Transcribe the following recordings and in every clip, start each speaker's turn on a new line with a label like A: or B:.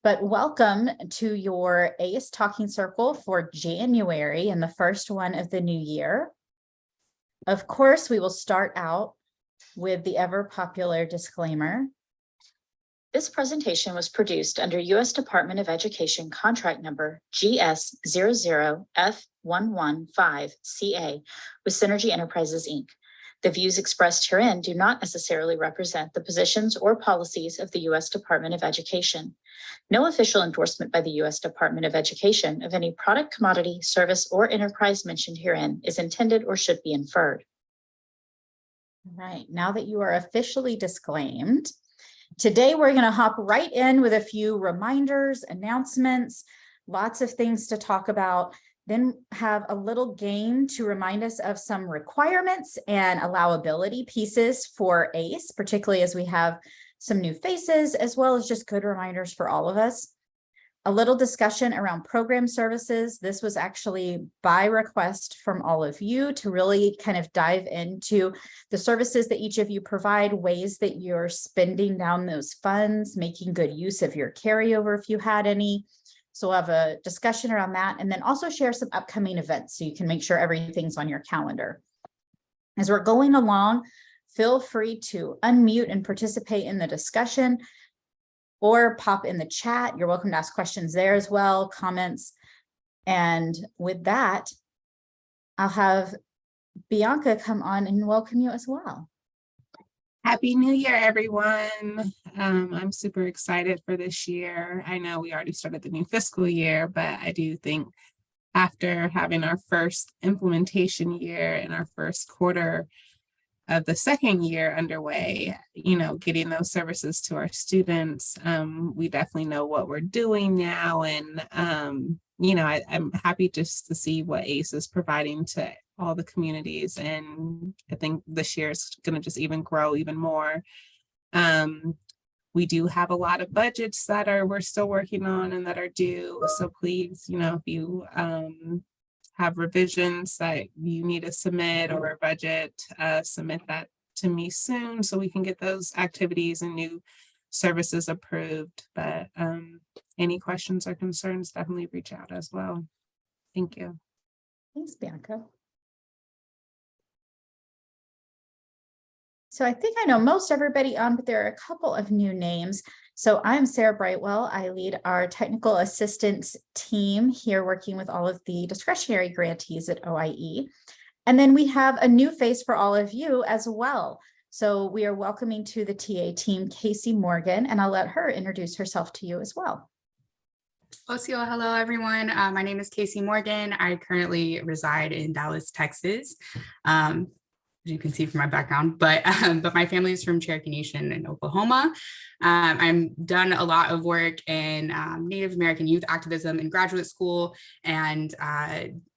A: But welcome to your ACE Talking Circle for January and the first one of the new year. Of course, we will start out with the ever popular disclaimer. This presentation was produced under U.S. Department of Education contract number GS00F115CA with Synergy Enterprises, Inc. The views expressed herein do not necessarily represent the positions or policies of the U.S. Department of Education. No official endorsement by the U.S. Department of Education of any product, commodity, service, or enterprise mentioned herein is intended or should be inferred. All right, now that you are officially disclaimed, today we're going to hop right in with a few reminders, announcements, lots of things to talk about. Then have a little game to remind us of some requirements and allowability pieces for ACE, particularly as we have some new faces, as well as just good reminders for all of us. A little discussion around program services. This was actually by request from all of you to really kind of dive into the services that each of you provide, ways that you're spending down those funds, making good use of your carryover if you had any. So we'll have a discussion around that, and then also share some upcoming events so you can make sure everything's on your calendar. As we're going along, feel free to unmute and participate in the discussion or pop in the chat. You're welcome to ask questions there as well, comments. And with that, I'll have Bianca come on and welcome you as well.
B: Happy New Year, everyone. I'm super excited for this year. I know we already started the new fiscal year, but I do think after having our first implementation year and our first quarter of the second year underway, getting those services to our students, we definitely know what we're doing now. And, I'm happy just to see what ACE is providing to all the communities. And I think this year is going to just even grow even more. We do have a lot of budgets that we're still working on and that are due. So please, if you have revisions that you need to submit or a budget, submit that to me soon so we can get those activities and new services approved. But any questions or concerns, definitely reach out as well. Thank you.
A: Thanks, Bianca. So I think I know most everybody on, but there are a couple of new names. So I'm Sarah Brightwell. I lead our technical assistance team here, working with all of the discretionary grantees at OIE. And then we have a new face for all of you as well. So we are welcoming to the TA team, Casey Morgan, and I'll let her introduce herself to you as well.
C: Osio, hello everyone. My name is Casey Morgan. I currently reside in Dallas, Texas. As you can see from my background, but my family is from Cherokee Nation in Oklahoma. I'm done a lot of work in Native American youth activism in graduate school, and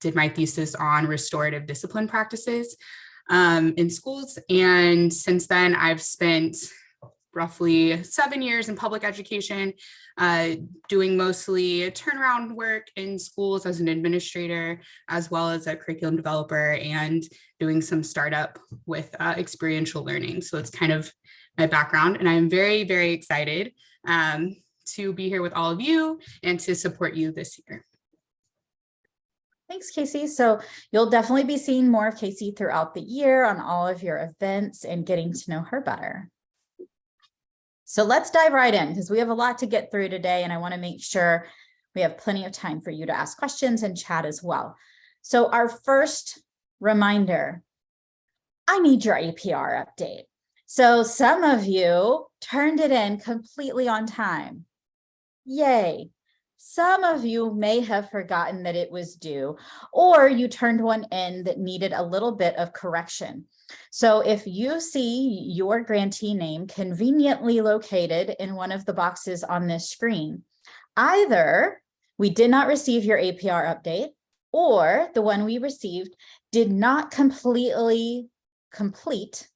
C: did my thesis on restorative discipline practices in schools. And since then, I've spent roughly 7 years in public education, doing mostly turnaround work in schools as an administrator, as well as a curriculum developer, and doing some startup with experiential learning. So it's kind of my background, and I'm very, very excited to be here with all of you and to support you this year.
A: Thanks, Casey. So you'll definitely be seeing more of Casey throughout the year on all of your events and getting to know her better. So let's dive right in, because we have a lot to get through today, and I want to make sure we have plenty of time for you to ask questions and chat as well. So our first reminder, I need your APR update. So some of you turned it in completely on time. Yay. Some of you may have forgotten that it was due, or you turned one in that needed a little bit of correction. So if you see your grantee name conveniently located in one of the boxes on this screen, either we did not receive your APR update, or the one we received did not completely complete,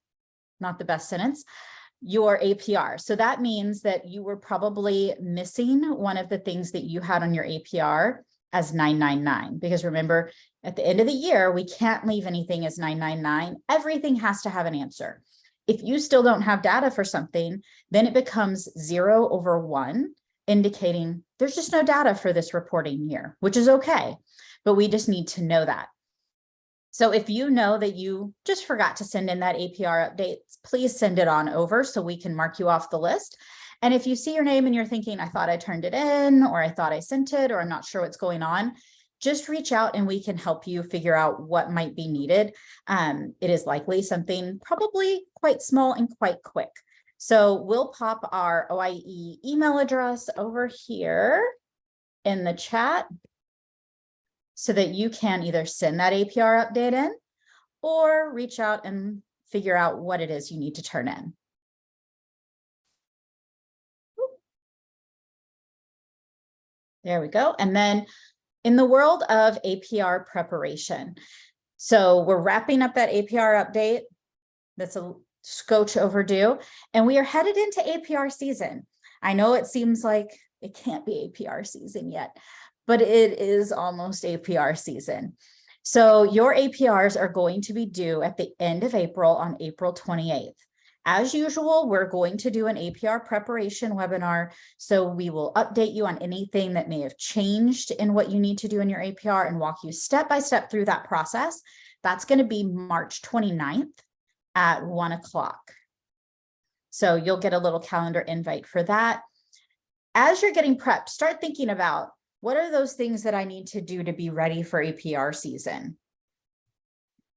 A: not the best sentence, your APR. So that means that you were probably missing one of the things that you had on your APR as 999, because remember, at the end of the year, we can't leave anything as 999. Everything has to have an answer. If you still don't have data for something, then it becomes 0 over 1, indicating there's just no data for this reporting year, which is okay, but we just need to know that. So if you know that you just forgot to send in that APR update, please send it on over so we can mark you off the list. And if you see your name and you're thinking, I thought I turned it in, or I thought I sent it, or I'm not sure what's going on, just reach out and we can help you figure out what might be needed. It is likely something probably quite small and quite quick. So we'll pop our OIE email address over here in the chat so that you can either send that APR update in or reach out and figure out what it is you need to turn in. There we go. And then in the world of APR preparation, so we're wrapping up that APR update. That's a scotch overdue, and we are headed into APR season. I know it seems like it can't be APR season yet, but it is almost APR season. So your APRs are going to be due at the end of April on April 28th. As usual, we're going to do an APR preparation webinar. So we will update you on anything that may have changed in what you need to do in your APR and walk you step by step through that process. That's going to be March 29th at 1 o'clock. So you'll get a little calendar invite for that. As you're getting prepped, start thinking about what are those things that I need to do to be ready for APR season?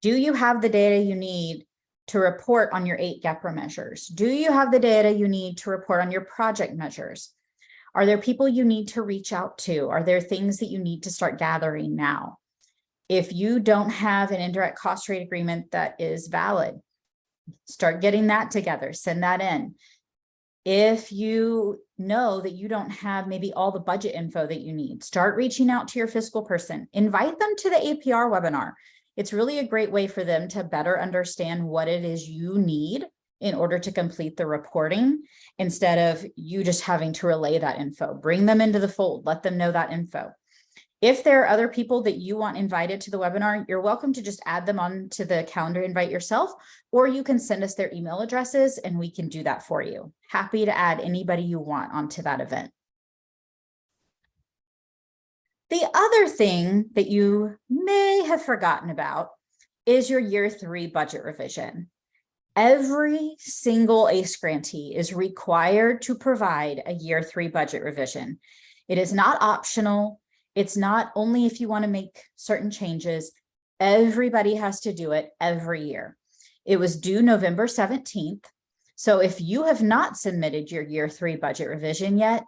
A: Do you have the data you need to report on your 8 GEPRA measures? Do you have the data you need to report on your project measures? Are there people you need to reach out to? Are there things that you need to start gathering now? If you don't have an indirect cost rate agreement that is valid, start getting that together, send that in. If you know that you don't have maybe all the budget info that you need, start reaching out to your fiscal person, invite them to the APR webinar. It's really a great way for them to better understand what it is you need in order to complete the reporting, instead of you just having to relay that info. Bring them into the fold, let them know that info. If there are other people that you want invited to the webinar, you're welcome to just add them on to the calendar invite yourself, or you can send us their email addresses and we can do that for you. Happy to add anybody you want onto that event. The other thing that you may have forgotten about is your year 3 budget revision. Every single ACE grantee is required to provide a year 3 budget revision. It is not optional. It's not only if you want to make certain changes. Everybody has to do it every year. It was due November 17th. So if you have not submitted your year 3 budget revision yet,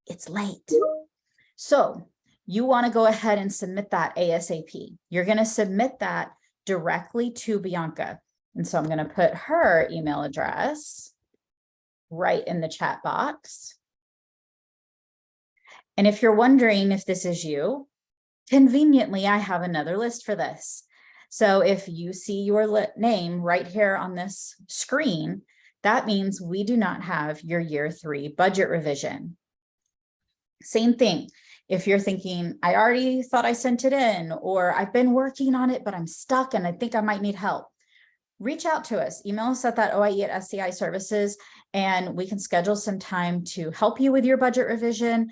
A: it's late. So you want to go ahead and submit that ASAP. You're going to submit that directly to Bianca. And so I'm going to put her email address right in the chat box. And if you're wondering if this is you, conveniently, I have another list for this. So if you see your name right here on this screen, that means we do not have your year 3 budget revision. Same thing. If you're thinking, I already thought I sent it in, or I've been working on it, but I'm stuck and I think I might need help, reach out to us. Email us at that OIE@SCI Services, and we can schedule some time to help you with your budget revision.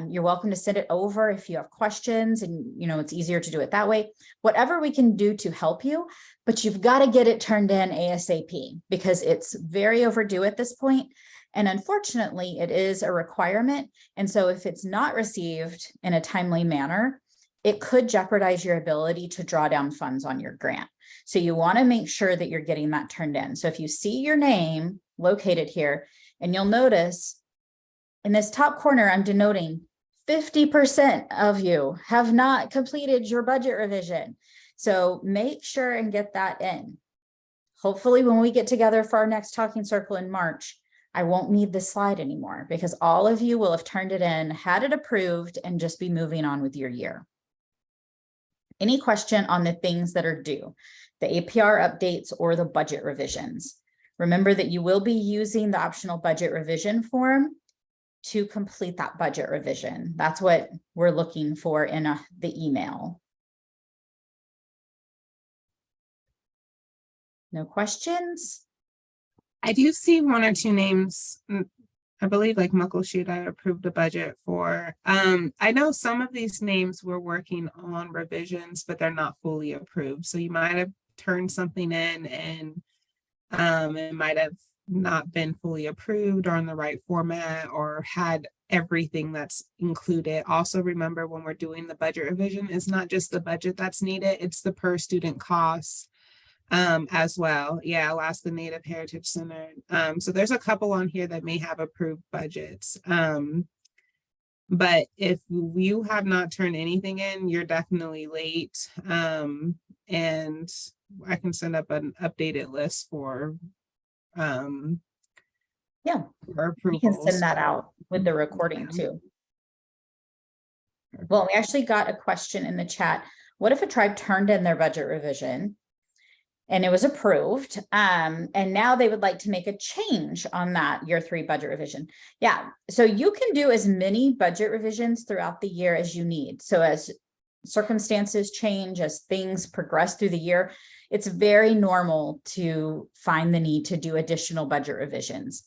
A: You're welcome to send it over if you have questions, and it's easier to do it that way. Whatever we can do to help you, but you've got to get it turned in ASAP because it's very overdue at this point. And unfortunately, it is a requirement. And so if it's not received in a timely manner, it could jeopardize your ability to draw down funds on your grant. So you want to make sure that you're getting that turned in. So if you see your name located here, and you'll notice in this top corner, I'm denoting 50% of you have not completed your budget revision. So make sure and get that in. Hopefully, when we get together for our next talking circle in March, I won't need this slide anymore because all of you will have turned it in, had it approved, and just be moving on with your year. Any question on the things that are due, the APR updates or the budget revisions? Remember that you will be using the optional budget revision form to complete that budget revision. That's what we're looking for in the email. No questions?
B: I do see 1 or 2 names I believe like Muckleshoot, I approved a budget for. I know some of these names we're working on revisions, but they're not fully approved. So you might have turned something in and it might have not been fully approved or in the right format or had everything that's included. Also remember when we're doing the budget revision, it's not just the budget that's needed, it's the per student costs as well. Yeah, Alaska Native Heritage Center. So there's a couple on here that may have approved budgets. But if you have not turned anything in, you're definitely late. And I can send up an updated list for
A: Yeah,
B: for
A: we can
B: approvals.
A: send that out with the recording too. Well, we actually got a question in the chat. What if a tribe turned in their budget revision and it was approved, and now they would like to make a change on that year 3 budget revision? Yeah, so you can do as many budget revisions throughout the year as you need. So as circumstances change, as things progress through the year, it's very normal to find the need to do additional budget revisions.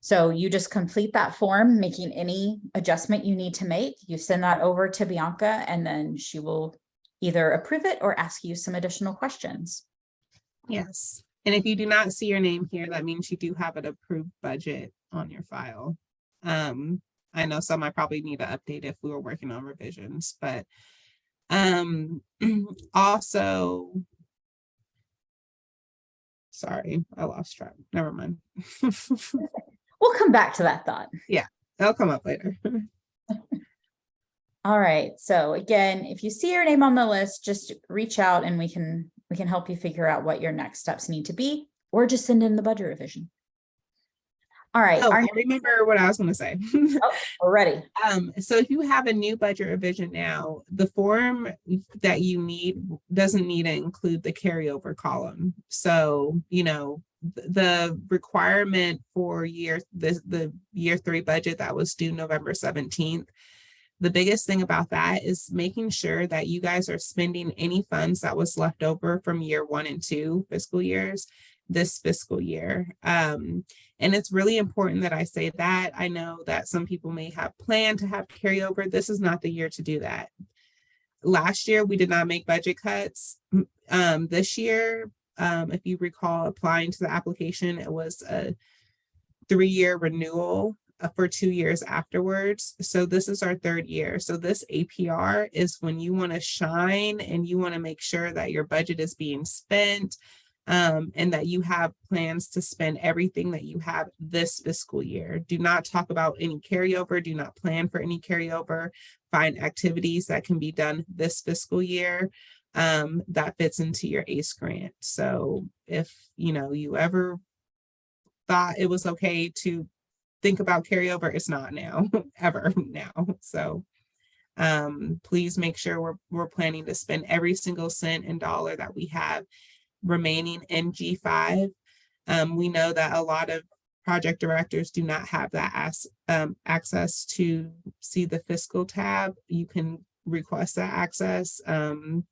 A: So you just complete that form, making any adjustment you need to make. You send that over to Bianca, and then she will either approve it or ask you some additional questions.
B: Yes. And if you do not see your name here, that means you do have an approved budget on your file. I know some I probably need to update if we were working on revisions, but also, sorry, I lost track. Never mind.
A: We'll come back to that thought.
B: That'll come up later.
A: All right. So again, if you see your name on the list, just reach out and we can help you figure out what your next steps need to be, or just send in the budget revision. All right.
B: Oh, I remember what I was going to say.
A: We're ready.
B: So if you have a new budget revision now, the form that you need doesn't need to include the carryover column. So, you know, the requirement for the year 3 budget that was due November 17th, the biggest thing about that is making sure that you guys are spending any funds that was left over from year 1 and 2 fiscal years this fiscal year. And it's really important that I say that. I know that some people may have planned to have carryover. This is not the year to do that. Last year, we did not make budget cuts. This year, if you recall applying to the application, it was a 3-year renewal for 2 years afterwards. So this is our 3rd year. So this APR is when you want to shine and you want to make sure that your budget is being spent, and that you have plans to spend everything that you have this fiscal year. Do not talk about any carryover. Do not plan for any carryover. Find activities that can be done this fiscal year that fits into your ACE grant. So if you ever thought it was okay to think about carryover, it's not now, ever now. So please make sure we're planning to spend every single cent and dollar that we have remaining in G5. We know that a lot of project directors do not have that access to see the fiscal tab. You can request that access through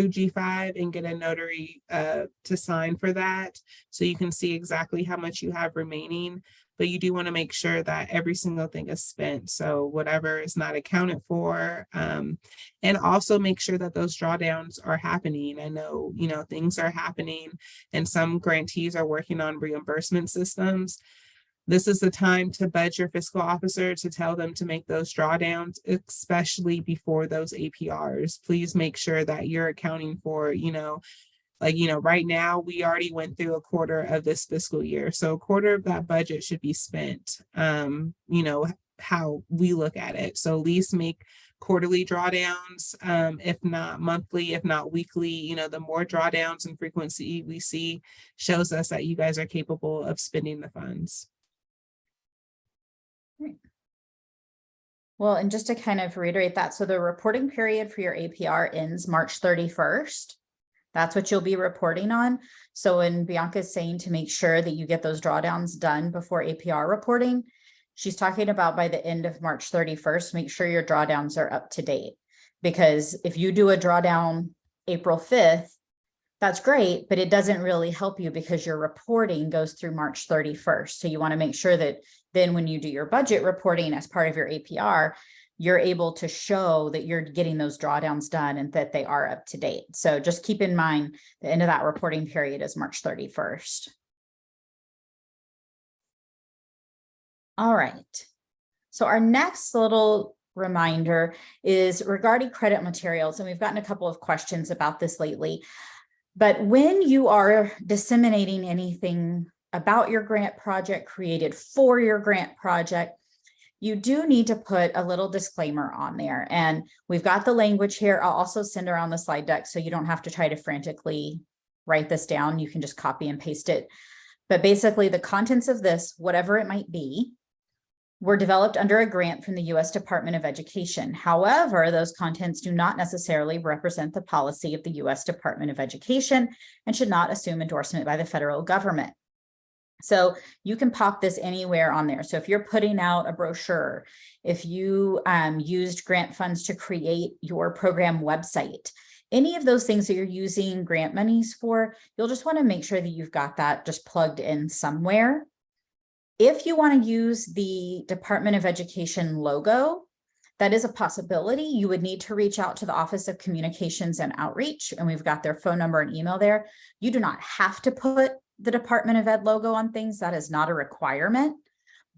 B: G5 and get a notary to sign for that, so you can see exactly how much you have remaining. But you do want to make sure that every single thing is spent. So whatever is not accounted for, and also make sure that those drawdowns are happening. I know, things are happening and some grantees are working on reimbursement systems. This is the time to budge your fiscal officer to tell them to make those drawdowns, especially before those APRs. Please make sure that you're accounting for, right now, we already went through a quarter of this fiscal year. So a quarter of that budget should be spent, how we look at it. So at least make quarterly drawdowns, if not monthly, if not weekly. The more drawdowns and frequency we see shows us that you guys are capable of spending the funds.
A: Well, and just to kind of reiterate that, so the reporting period for your APR ends March 31st. That's what you'll be reporting on. So when Bianca is saying to make sure that you get those drawdowns done before APR reporting, she's talking about by the end of March 31st, make sure your drawdowns are up to date. Because if you do a drawdown April 5th,
D: that's great, but it doesn't really help you because your reporting goes through March 31st. So you want to make sure that then when you do your budget reporting as part of your APR, you're able to show that you're getting those drawdowns done and that they are up to date. So just keep in mind the end of that reporting period is March 31st. All right. So our next little reminder is regarding credit materials. And we've gotten a couple of questions about this lately. But when you are disseminating anything about your grant project created for your grant project, you do need to put a little disclaimer on there. And we've got the language here. I'll also send around the slide deck so you don't have to try to frantically write this down. You can just copy and paste it. But basically the contents of this, whatever it might be, were developed under a grant from the U.S. Department of Education. However, those contents do not necessarily represent the policy of the U.S. Department of Education and should not assume endorsement by the federal government. So you can pop this anywhere on there. So if you're putting out a brochure, if you used grant funds to create your program website, any of those things that you're using grant monies for, you'll just want to make sure that you've got that just plugged in somewhere. If you want to use the Department of Education logo, that is a possibility. You would need to reach out to the Office of Communications and Outreach, and we've got their phone number and email there. You do not have to put the Department of Ed logo on things. That is not a requirement.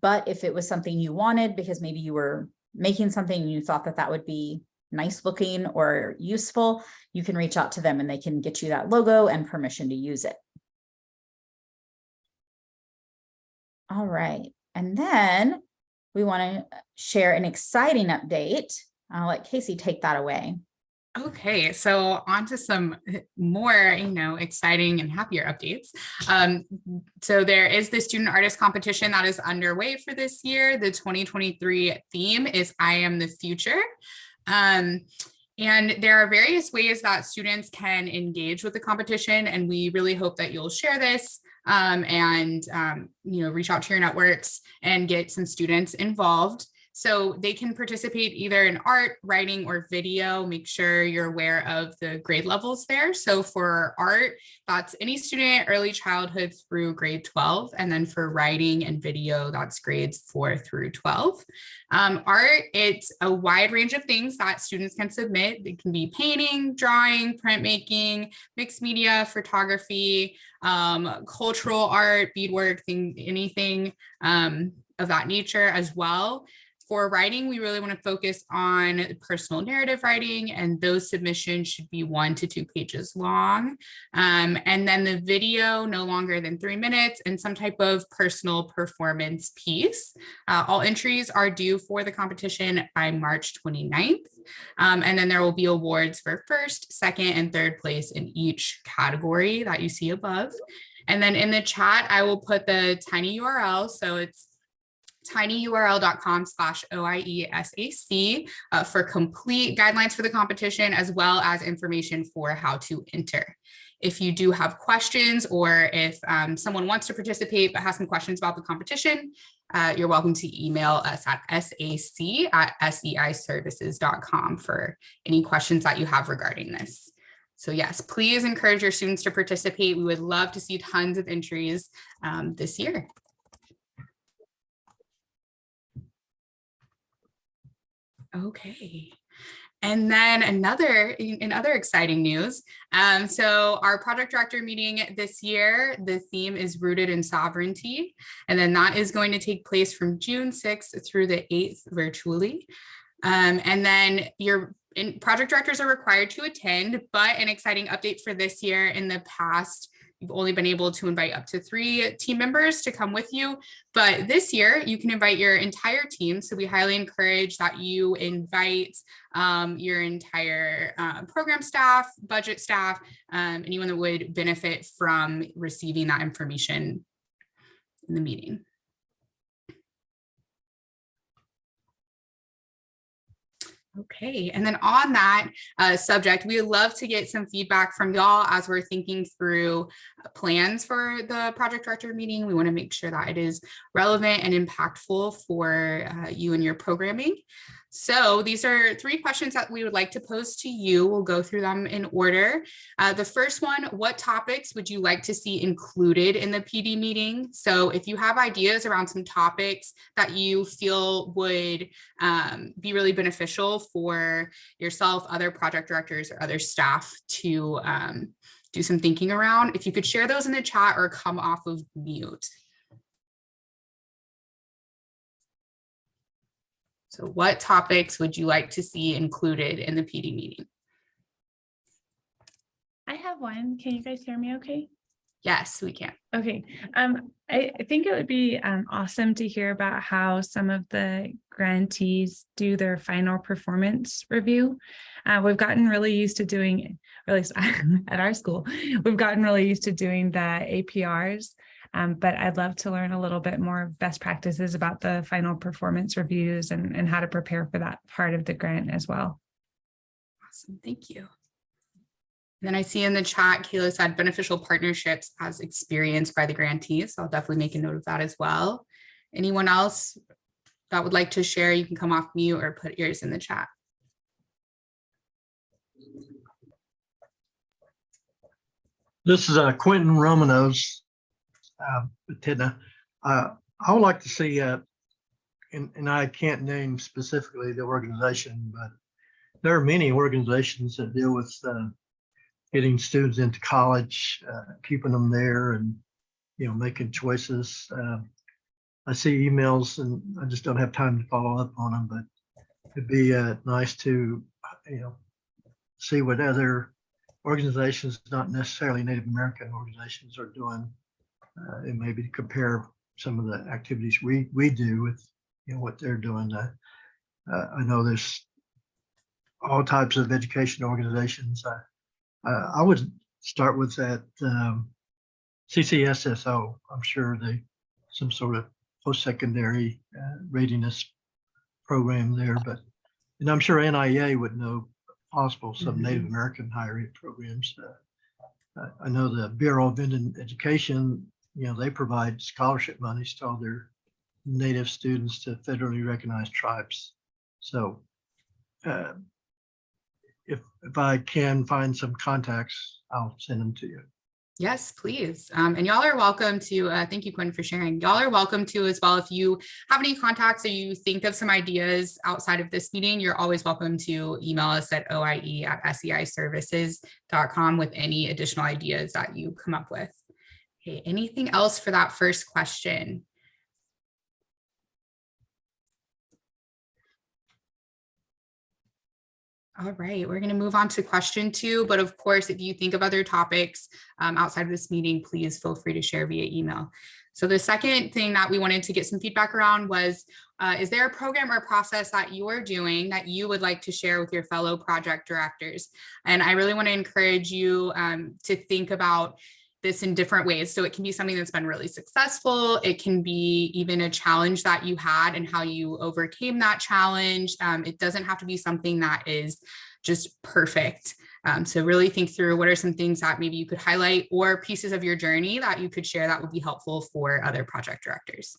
D: But if it was something you wanted, because maybe you were making something and you thought that that would be nice looking or useful, you can reach out to them and they can get you that logo and permission to use it. All right, and then we want to share an exciting update. I'll let Casey take that away.
C: Okay, so on to some more, exciting and happier updates. So there is the student artist competition that is underway for this year. The 2023 theme is I Am the Future. And there are various ways that students can engage with the competition, and we really hope that you'll share this and reach out to your networks and get some students involved. So they can participate either in art, writing, or video. Make sure you're aware of the grade levels there. So for art, that's any student early childhood through grade 12. And then for writing and video, that's grades 4 through 12. Art, it's a wide range of things that students can submit. It can be painting, drawing, printmaking, mixed media, photography, cultural art, beadwork, anything of that nature as well. For writing, we really want to focus on personal narrative writing, and those submissions should be 1 to 2 pages long. And then the video, no longer than 3 minutes, and some type of personal performance piece. All entries are due for the competition by March 29th. And then there will be awards for first, second, and third place in each category that you see above. And then in the chat, I will put the tiny URL. So it's tinyurl.com/OIESAC for complete guidelines for the competition, as well as information for how to enter. If you do have questions, or if someone wants to participate but has some questions about the competition, you're welcome to email us at sac@seiservices.com for any questions that you have regarding this. So yes, please encourage your students to participate. We would love to see tons of entries this year. Okay. And then in other exciting news, so our project director meeting this year, the theme is Rooted in Sovereignty. And then that is going to take place from June 6th through the 8th virtually. And then project directors are required to attend, but an exciting update for this year: in the past, you've only been able to invite up to 3 team members to come with you. But this year, you can invite your entire team. So we highly encourage that you invite your entire program staff, budget staff, anyone that would benefit from receiving that information in the meeting. Okay, and then on that subject, we would love to get some feedback from y'all as we're thinking through plans for the project director meeting. We want to make sure that it is relevant and impactful for you and your programming. So these are 3 questions that we would like to pose to you. We'll go through them in order. The first one, what topics would you like to see included in the PD meeting? So if you have ideas around some topics that you feel would be really beneficial for yourself, other project directors, or other staff to do some thinking around, if you could share those in the chat or come off of mute. So what topics would you like to see included in the PD meeting?
E: I have one. Can you guys hear me okay?
C: Yes, we can.
E: Okay. I think it would be awesome to hear about how some of the grantees do their final performance review. We've gotten really used to doing, or at least at our school, we've gotten really used to doing the APRs. But I'd love to learn a little bit more best practices about the final performance reviews and how to prepare for that part of the grant as well.
C: Awesome, thank you. And then I see in the chat, Kayla said beneficial partnerships as experienced by the grantees. So I'll definitely make a note of that as well. Anyone else that would like to share, you can come off mute or put yours in the chat.
F: This is Quentin Romanos. Tedna. I would like to see, and I can't name specifically the organization, but there are many organizations that deal with getting students into college, keeping them there, and making choices. I see emails, and I just don't have time to follow up on them. But it'd be nice to see what other organizations, not necessarily Native American organizations, are doing. And maybe to compare some of the activities we do with what they're doing. I know there's all types of education organizations. I would start with that CCSSO. I'm sure some sort of post-secondary readiness program there, and I'm sure NIEA would know possible some Native American higher ed programs. I know the Bureau of Indian Education, they provide scholarship monies to all their Native students to federally recognized tribes. So if I can find some contacts, I'll send them to you.
C: Yes, please. And y'all are welcome to, thank you, Quinn, for sharing. Y'all are welcome to as well. If you have any contacts or you think of some ideas outside of this meeting, you're always welcome to email us at oie@seiservices.com with any additional ideas that you come up with. Okay, anything else for that first question? All right, we're going to move on to question 2. But of course, if you think of other topics outside of this meeting, please feel free to share via email. So the second thing that we wanted to get some feedback around was, is there a program or process that you're doing that you would like to share with your fellow project directors? And I really want to encourage you to think about this in different ways. So it can be something that's been really successful. It can be even a challenge that you had and how you overcame that challenge. It doesn't have to be something that is just perfect. So really think through what are some things that maybe you could highlight or pieces of your journey that you could share that would be helpful for other project directors.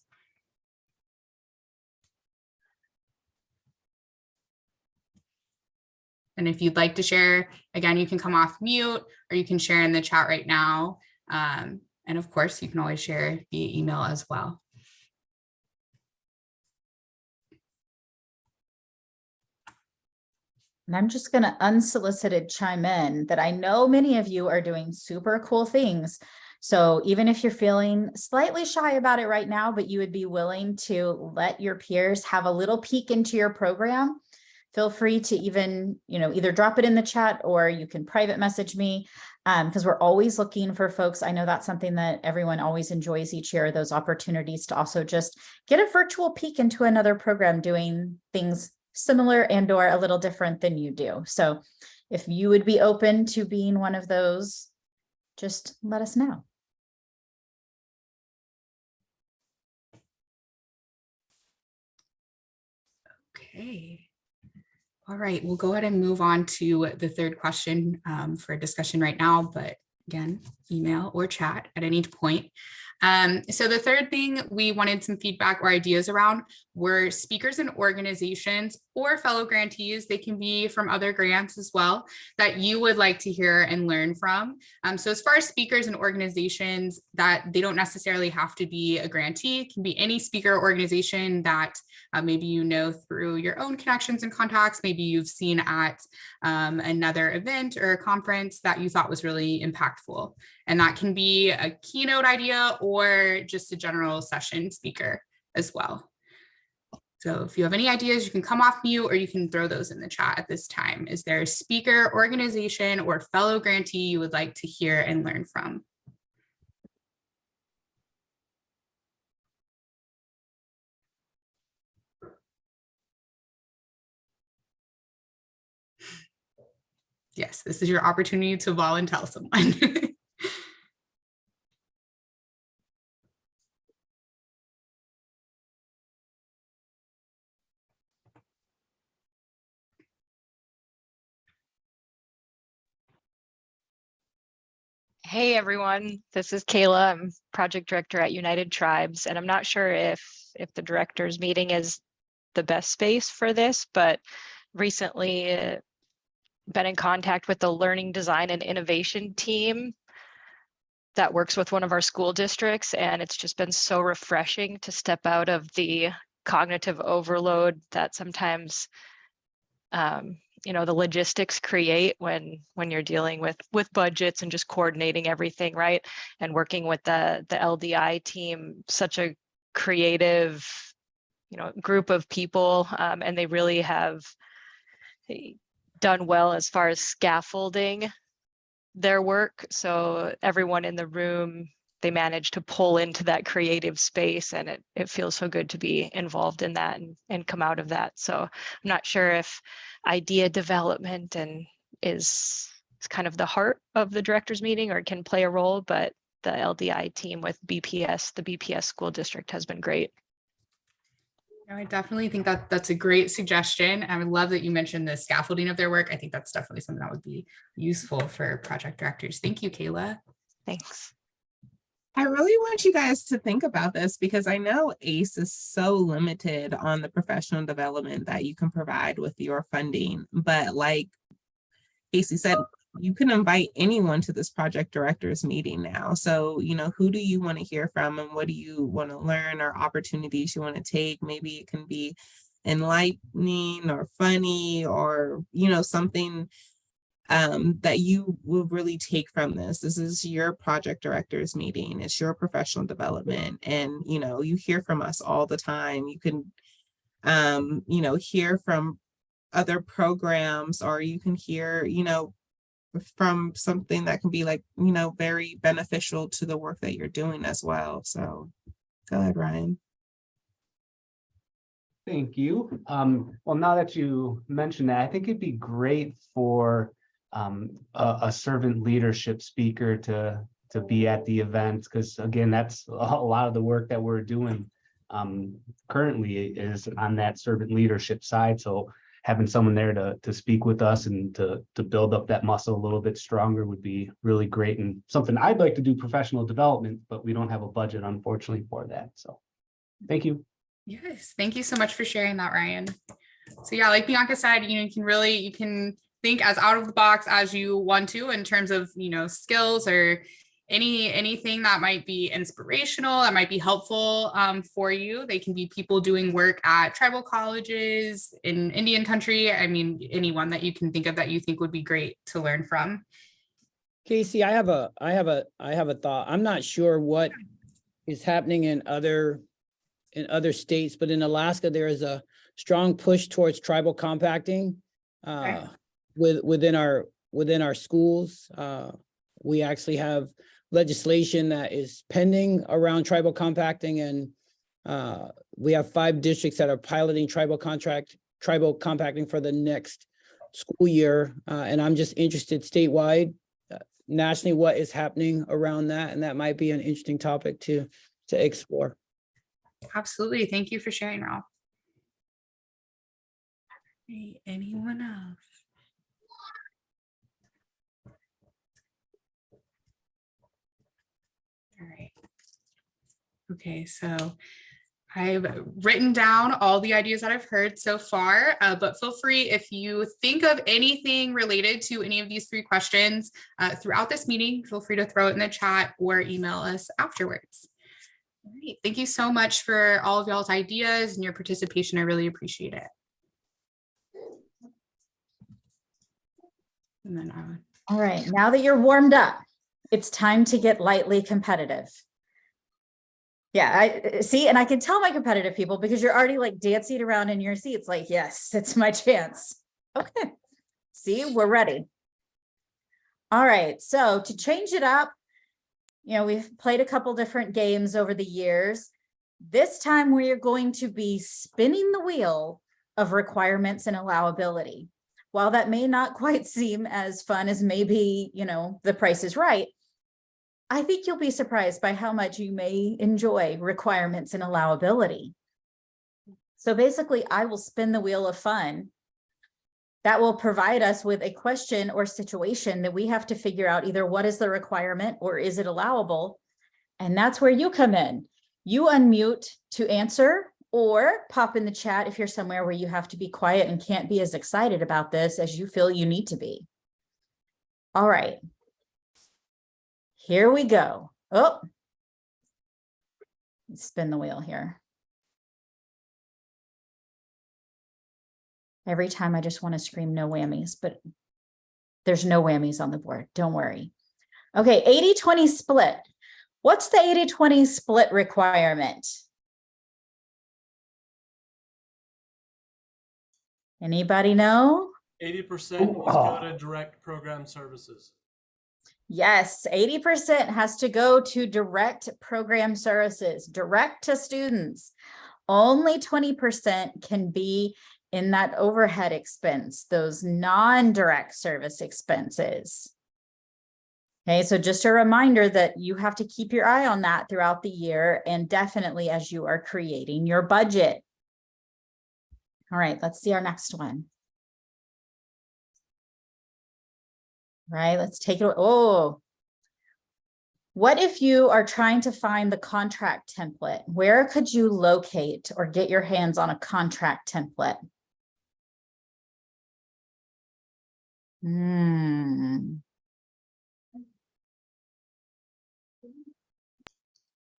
C: And if you'd like to share, again, you can come off mute or you can share in the chat right now. And of course, you can always share via email as well.
D: And I'm just going to unsolicited chime in that I know many of you are doing super cool things. So even if you're feeling slightly shy about it right now, but you would be willing to let your peers have a little peek into your program, feel free to even, either drop it in the chat or you can private message me because we're always looking for folks. I know that's something that everyone always enjoys each year, those opportunities to also just get a virtual peek into another program doing things similar and or a little different than you do. So if you would be open to being one of those, just let us know.
C: Okay. All right, we'll go ahead and move on to the third question for discussion right now, but again, email or chat at any point. So the third thing we wanted some feedback or ideas around were speakers and organizations or fellow grantees. They can be from other grants as well that you would like to hear and learn from. So as far as speakers and organizations, that they don't necessarily have to be a grantee. It can be any speaker or organization that maybe you know through your own connections and contacts. Maybe you've seen at another event or a conference that you thought was really impactful. And that can be a keynote idea or just a general session speaker as well. So if you have any ideas, you can come off mute or you can throw those in the chat at this time. Is there a speaker, organization, or fellow grantee you would like to hear and learn from? Yes, this is your opportunity to volunteer someone.
G: Hey everyone, this is Kayla. I'm project director at United Tribes, and I'm not sure if the directors meeting is the best space for this, but recently been in contact with the learning design and innovation team that works with one of our school districts, and it's just been so refreshing to step out of the cognitive overload that sometimes the logistics create when you're dealing with budgets and just coordinating everything, right? And working with the LDI team, such a creative, group of people, and they really have done well as far as scaffolding their work. So everyone in the room, they managed to pull into that creative space, and it feels so good to be involved in that and come out of that. So I'm not sure if idea development is kind of the heart of the directors meeting or can play a role, but the LDI team with BPS, the BPS school district, has been great.
C: I definitely think that that's a great suggestion. I would love that you mentioned the scaffolding of their work. I think that's definitely something that would be useful for project directors. Thank you, Kayla.
G: Thanks.
B: I really want you guys to think about this because I know ACE is so limited on the professional development that you can provide with your funding. But like Casey said, you can invite anyone to this project directors meeting now. So, who do you want to hear from and what do you want to learn or opportunities you want to take? Maybe it can be enlightening or funny or, something that you will really take from this. This is your project directors meeting. It's your professional development. And, you hear from us all the time. You can, hear from other programs, or you can hear, from something that can be like, very beneficial to the work that you're doing as well. So go ahead, Ryan.
H: Thank you. Well, now that you mentioned that, I think it'd be great for a servant leadership speaker to be at the event, because again, that's a lot of the work that we're doing currently is on that servant leadership side. So having someone there to speak with us and to build up that muscle a little bit stronger would be really great, and something I'd like to do professional development, but we don't have a budget, unfortunately, for that. So thank you.
C: Yes, thank you so much for sharing that, Ryan. So yeah, like Bianca said, you can think as out of the box as you want to in terms of, skills or anything that might be inspirational, that might be helpful for you. They can be people doing work at tribal colleges in Indian country. I mean, anyone that you can think of that you think would be great to learn from.
I: Casey, I have a thought. I'm not sure what is happening in other states, but in Alaska, there is a strong push towards tribal compacting within our schools. We actually have legislation that is pending around tribal compacting, and we have 5 districts that are piloting tribal compacting for the next school year. And I'm just interested statewide, nationally, what is happening around that, and that might be an interesting topic to explore.
C: Absolutely. Thank you for sharing, Rob. Anyone else? All right. Okay, so I've written down all the ideas that I've heard so far, but feel free if you think of anything related to any of these 3 questions throughout this meeting, feel free to throw it in the chat or email us afterwards. All right, thank you so much for all of y'all's ideas and your participation. I really appreciate it. And then
D: All right, now that you're warmed up, it's time to get lightly competitive. Yeah, I see, and I can tell my competitive people because you're already like dancing around in your seats, like, yes, it's my chance. Okay, see, we're ready. All right, so to change it up, we've played a couple different games over the years. This time we are going to be spinning the wheel of requirements and allowability. While that may not quite seem as fun as maybe, The Price is Right, I think you'll be surprised by how much you may enjoy requirements and allowability. So basically, I will spin the wheel of fun that will provide us with a question or situation that we have to figure out either what is the requirement or is it allowable? And that's where you come in. You unmute to answer or pop in the chat if you're somewhere where you have to be quiet and can't be as excited about this as you feel you need to be. All right. Here we go. Oh, let's spin the wheel here. Every time I just want to scream no whammies, but there's no whammies on the board. Don't worry. Okay, 80-20 split. What's the 80-20 split requirement? Anybody know?
J: 80% must go to direct program services.
D: Yes, 80% has to go to direct program services, direct to students. Only 20% can be in that overhead expense, those non-direct service expenses. Okay, so just a reminder that you have to keep your eye on that throughout the year and definitely as you are creating your budget. All right, let's see our next one. Right, let's take it. Oh, what if you are trying to find the contract template? Where could you locate or get your hands on a contract template?
J: On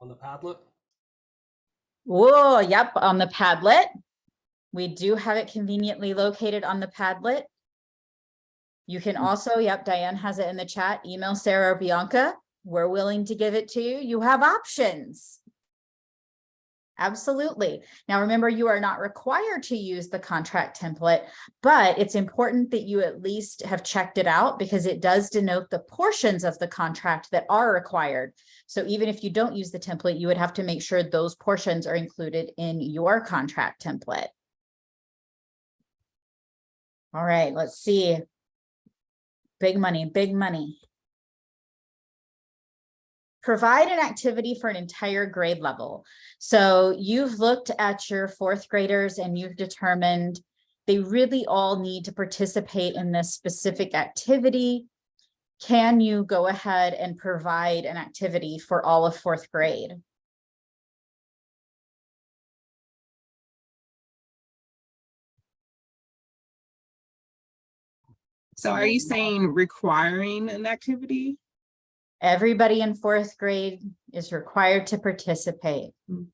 J: the Padlet?
D: Oh, yep, on the Padlet. We do have it conveniently located on the Padlet. You can also, yep, Diane has it in the chat, email Sarah or Bianca. We're willing to give it to you. You have options. Absolutely. Now, remember, you are not required to use the contract template, but it's important that you at least have checked it out because it does denote the portions of the contract that are required. So even if you don't use the template, you would have to make sure those portions are included in your contract template. All right, let's see. Big money, big money. Provide an activity for an entire grade level. So you've looked at your 4th graders and you've determined they really all need to participate in this specific activity. Can you go ahead and provide an activity for all of 4th grade?
B: So are you saying requiring an activity?
D: Everybody in 4th grade is required to participate. All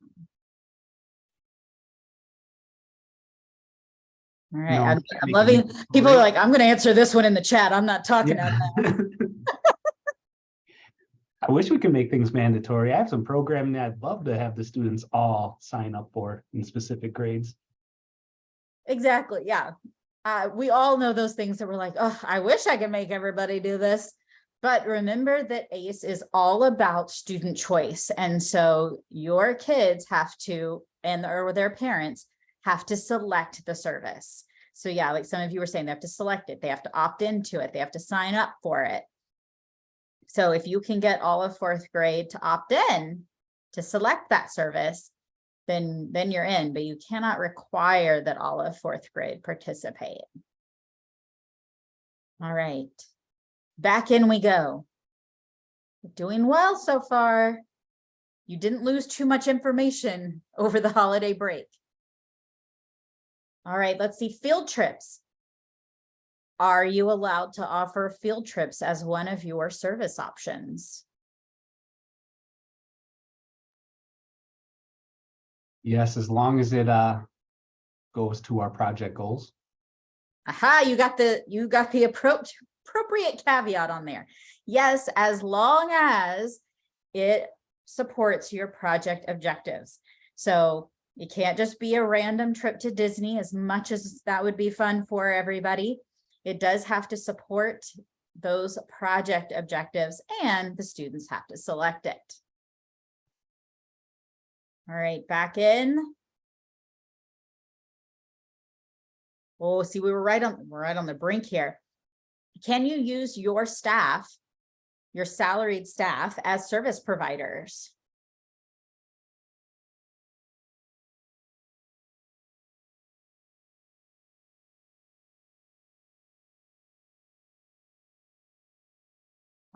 D: right, I'm loving, people are like, I'm going to answer this one in the chat. I'm not talking out loud.
H: I wish we could make things mandatory. I have some programming that I'd love to have the students all sign up for in specific grades.
D: Exactly, yeah. We all know those things that we're like, oh, I wish I could make everybody do this. But remember that ACE is all about student choice. And so your kids have to, or their parents have to select the service. So yeah, like some of you were saying, they have to select it. They have to opt into it. They have to sign up for it. So if you can get all of 4th grade to opt in to select that service, then you're in, but you cannot require that all of 4th grade participate. All right. Back in we go. Doing well so far. You didn't lose too much information over the holiday break. All right, let's see, field trips. Are you allowed to offer field trips as one of your service options?
H: Yes, as long as it goes to our project goals.
D: Aha, you got the appropriate caveat on there. Yes, as long as it supports your project objectives. So it can't just be a random trip to Disney, as much as that would be fun for everybody. It does have to support those project objectives, and the students have to select it. All right, back in. Oh, see, we're right on the brink here. Can you use your staff, your salaried staff, as service providers?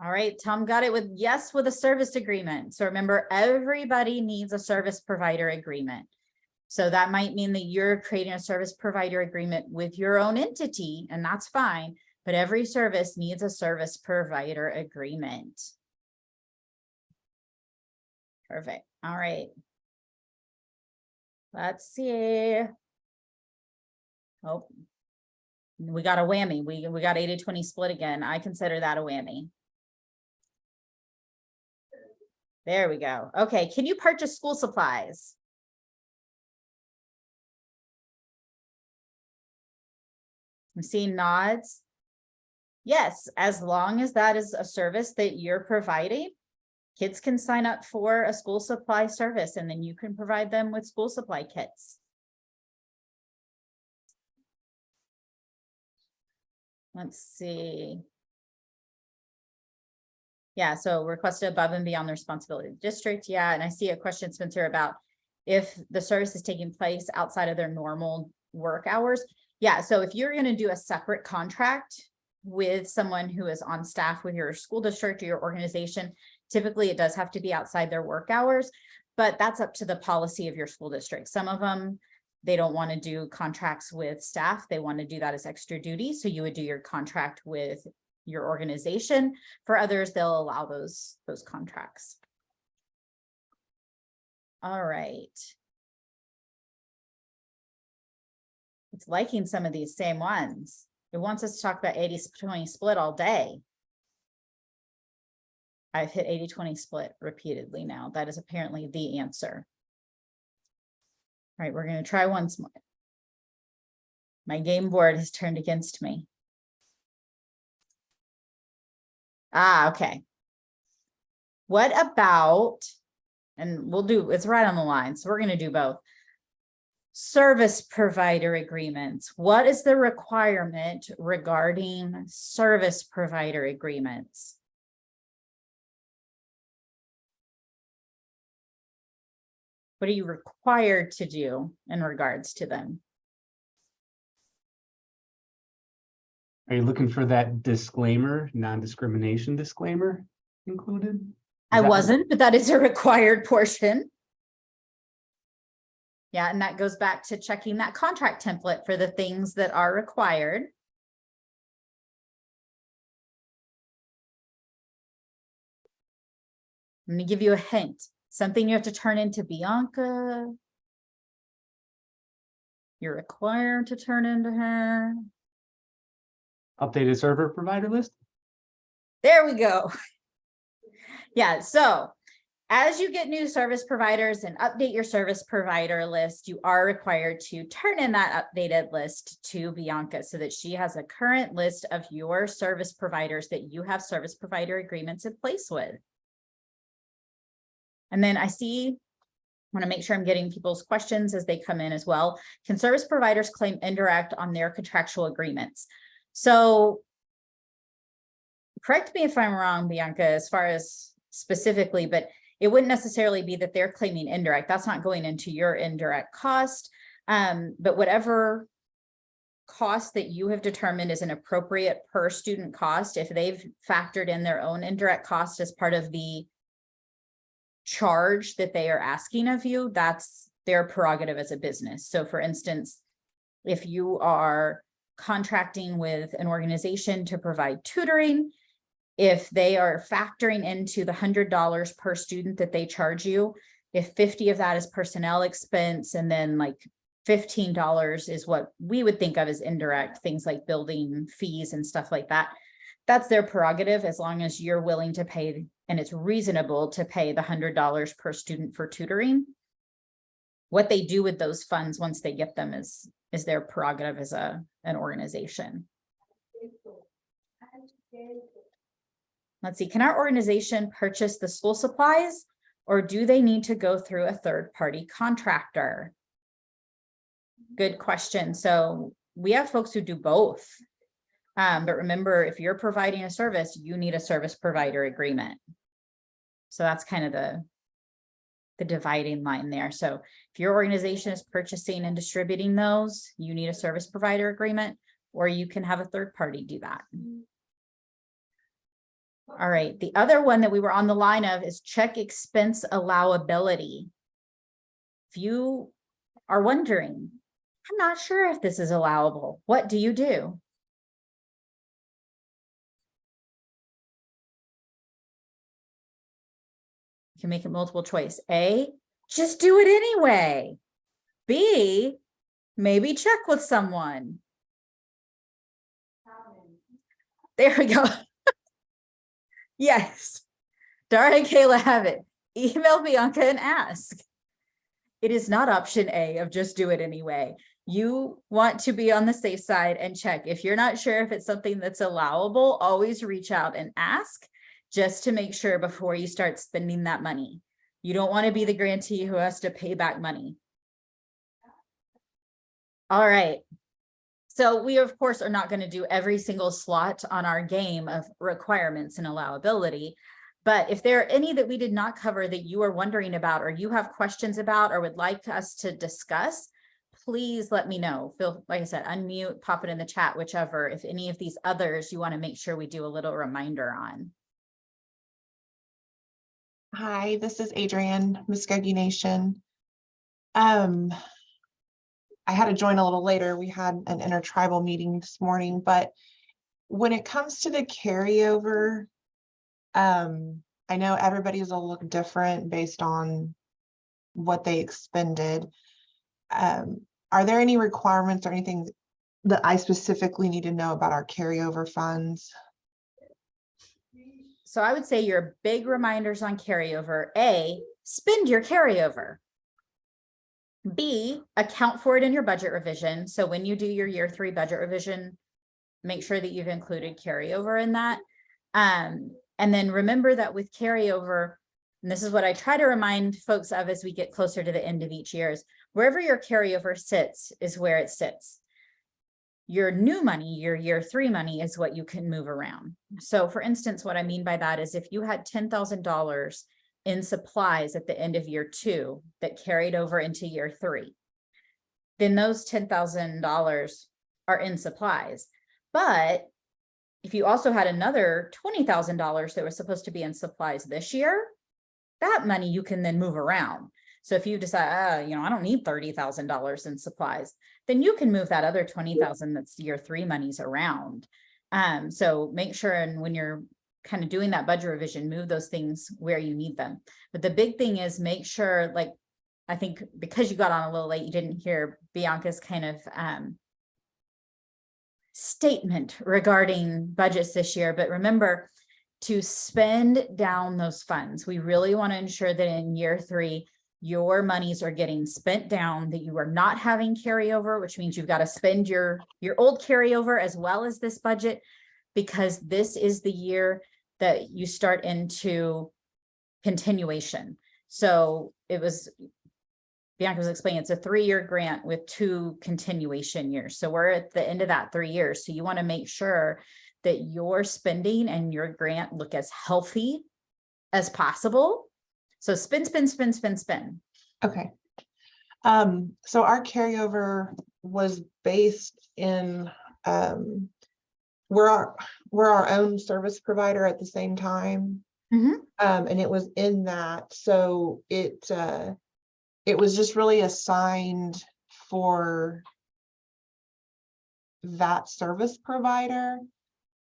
D: All right, Tom got it with yes with a service agreement. So remember, everybody needs a service provider agreement. So that might mean that you're creating a service provider agreement with your own entity, and that's fine, but every service needs a service provider agreement. Perfect. All right. Let's see. Oh, we got a whammy. We got 80-20 split again. I consider that a whammy. There we go. Okay, can you purchase school supplies? I'm seeing nods. Yes, as long as that is a service that you're providing, kids can sign up for a school supply service, and then you can provide them with school supply kits. Let's see. Yeah, so requested above and beyond the responsibility of the district. Yeah, and I see a question, Spencer, about if the service is taking place outside of their normal work hours. Yeah, so if you're going to do a separate contract with someone who is on staff with your school district or your organization, typically it does have to be outside their work hours, but that's up to the policy of your school district. Some of them, they don't want to do contracts with staff. They want to do that as extra duty. So you would do your contract with your organization. For others, they'll allow those contracts. All right. It's liking some of these same ones. It wants us to talk about 80-20 split all day. I've hit 80-20 split repeatedly now. That is apparently the answer. All right, we're going to try once more. My game board has turned against me. Ah, okay. What about, and we'll do, it's right on the line, so we're going to do both. Service provider agreements. What is the requirement regarding service provider agreements? What are you required to do in regards to them?
H: Are you looking for that disclaimer, non-discrimination disclaimer included?
D: I wasn't, but that is a required portion. Yeah, and that goes back to checking that contract template for the things that are required. I'm going to give you a hint. Something you have to turn into Bianca. You're required to turn into her.
H: Updated server provider list?
D: There we go. Yeah, so as you get new service providers and update your service provider list, you are required to turn in that updated list to Bianca so that she has a current list of your service providers that you have service provider agreements in place with. And then I want to make sure I'm getting people's questions as they come in as well. Can service providers claim indirect on their contractual agreements? So correct me if I'm wrong, Bianca, as far as specifically, but it wouldn't necessarily be that they're claiming indirect. That's not going into your indirect cost. But whatever cost that you have determined is an appropriate per student cost, if they've factored in their own indirect cost as part of the charge that they are asking of you, that's their prerogative as a business. So for instance, if you are contracting with an organization to provide tutoring, if they are factoring into the $100 per student that they charge you, if 50 of that is personnel expense, and then like $15 is what we would think of as indirect things like building fees and stuff like that, that's their prerogative, as long as you're willing to pay and it's reasonable to pay the $100 per student for tutoring. What they do with those funds once they get them is their prerogative as an organization. Let's see, can our organization purchase the school supplies, or do they need to go through a third-party contractor? Good question. So we have folks who do both. But remember, if you're providing a service, you need a service provider agreement. So that's kind of the dividing line there. So if your organization is purchasing and distributing those, you need a service provider agreement, or you can have a third party do that. All right, the other one that we were on the line of is check expense allowability. If you are wondering, I'm not sure if this is allowable, what do? You can make it multiple choice. A, just do it anyway. B, maybe check with someone. There we go. Yes. Dara and Kayla have it. Email Bianca and ask. It is not option A of just do it anyway. You want to be on the safe side and check. If you're not sure if it's something that's allowable, always reach out and ask, just to make sure before you start spending that money. You don't want to be the grantee who has to pay back money. All right. So we, of course, are not going to do every single slot on our game of requirements and allowability. But if there are any that we did not cover that you are wondering about, or you have questions about, or would like us to discuss, please let me know. Feel, like I said, unmute, pop it in the chat, whichever. If any of these others you want to make sure we do a little reminder on.
K: Hi, this is Adrienne, Muskogee Nation. I had to join a little later. We had an intertribal meeting this morning, but when it comes to the carryover, I know everybody's a little different based on what they expended. Are there any requirements or anything that I specifically need to know about our carryover funds?
D: So I would say your big reminders on carryover: A, spend your carryover. B, account for it in your budget revision. So when you do your year 3 budget revision, make sure that you've included carryover in that. And then remember that with carryover, and this is what I try to remind folks of as we get closer to the end of each year, is wherever your carryover sits is where it sits. Your new money, your year 3 money, is what you can move around. So for instance, what I mean by that is if you had $10,000 in supplies at the end of year 2 that carried over into year 3, then those $10,000 are in supplies. But if you also had another $20,000 that was supposed to be in supplies this year, that money you can then move around. So if you decide, I don't need $30,000 in supplies, then you can move that other $20,000 that's year 3 monies around. So make sure, and when you're kind of doing that budget revision, move those things where you need them. But the big thing is make sure, like, I think because you got on a little late, you didn't hear Bianca's kind of statement regarding budgets this year. But remember to spend down those funds. We really want to ensure that in year 3, your monies are getting spent down, that you are not having carryover, which means you've got to spend your old carryover as well as this budget, because this is the year that you start into continuation. So it was, Bianca was explaining, it's a 3-year grant with 2 continuation years. So we're at the end of that 3 years. So you want to make sure that your spending and your grant look as healthy as possible. So spend.
K: Okay. So our carryover was based in, we're our own service provider at the same time.
D: Mhm.
K: And it was in that, so it was just really assigned for that service provider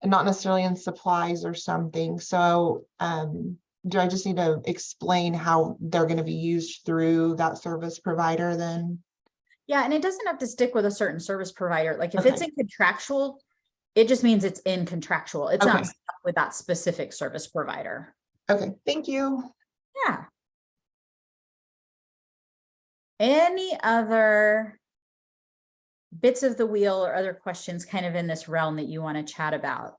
K: and not necessarily in supplies or something. So do I just need to explain how they're going to be used through that service provider then?
D: Yeah, and it doesn't have to stick with a certain service provider. Like if it's
K: Okay.
D: in contractual, it just means it's in contractual. It's not
K: Okay.
D: stuck with that specific service provider.
K: Okay, thank you.
D: Yeah. Any other bits of the wheel or other questions kind of in this realm that you want to chat about?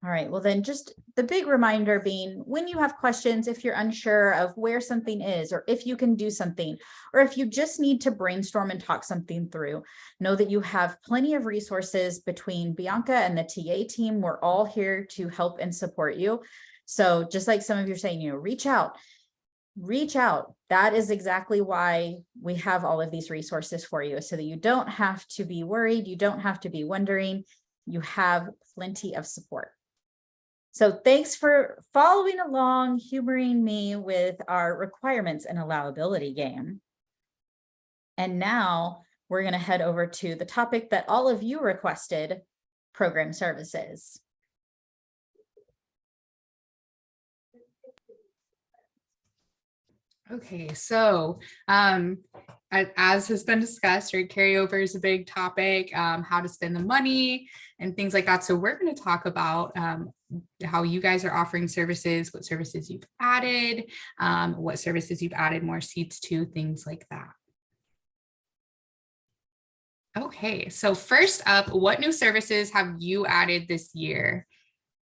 D: All right, well then just the big reminder being when you have questions, if you're unsure of where something is, or if you can do something, or if you just need to brainstorm and talk something through, know that you have plenty of resources between Bianca and the TA team. We're all here to help and support you. So just like some of you are saying, reach out. That is exactly why we have all of these resources for you, so that you don't have to be worried. You don't have to be wondering. You have plenty of support. So thanks for following along, humoring me with our requirements and allowability game. And now we're going to head over to the topic that all of you requested, program services.
C: Okay, so as has been discussed, right, carryover is a big topic, how to spend the money and things like that. So we're going to talk about how you guys are offering services, what services you've added, what services you've added more seats to, things like that. Okay, so first up, what new services have you added this year?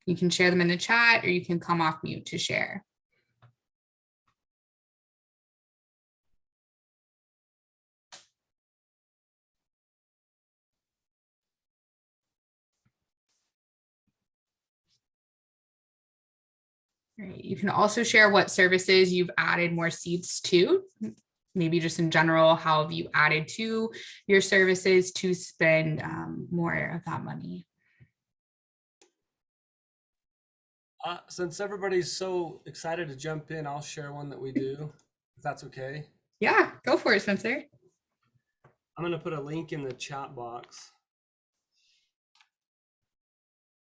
C: You can share them in the chat, or you can come off mute to share. Right. You can also share what services you've added more seats to. Maybe just in general, how have you added to your services to spend more of that money?
J: Since everybody's so excited to jump in, I'll share one that we do, if that's okay.
C: Yeah, go for it, Spencer.
J: I'm going to put a link in the chat box.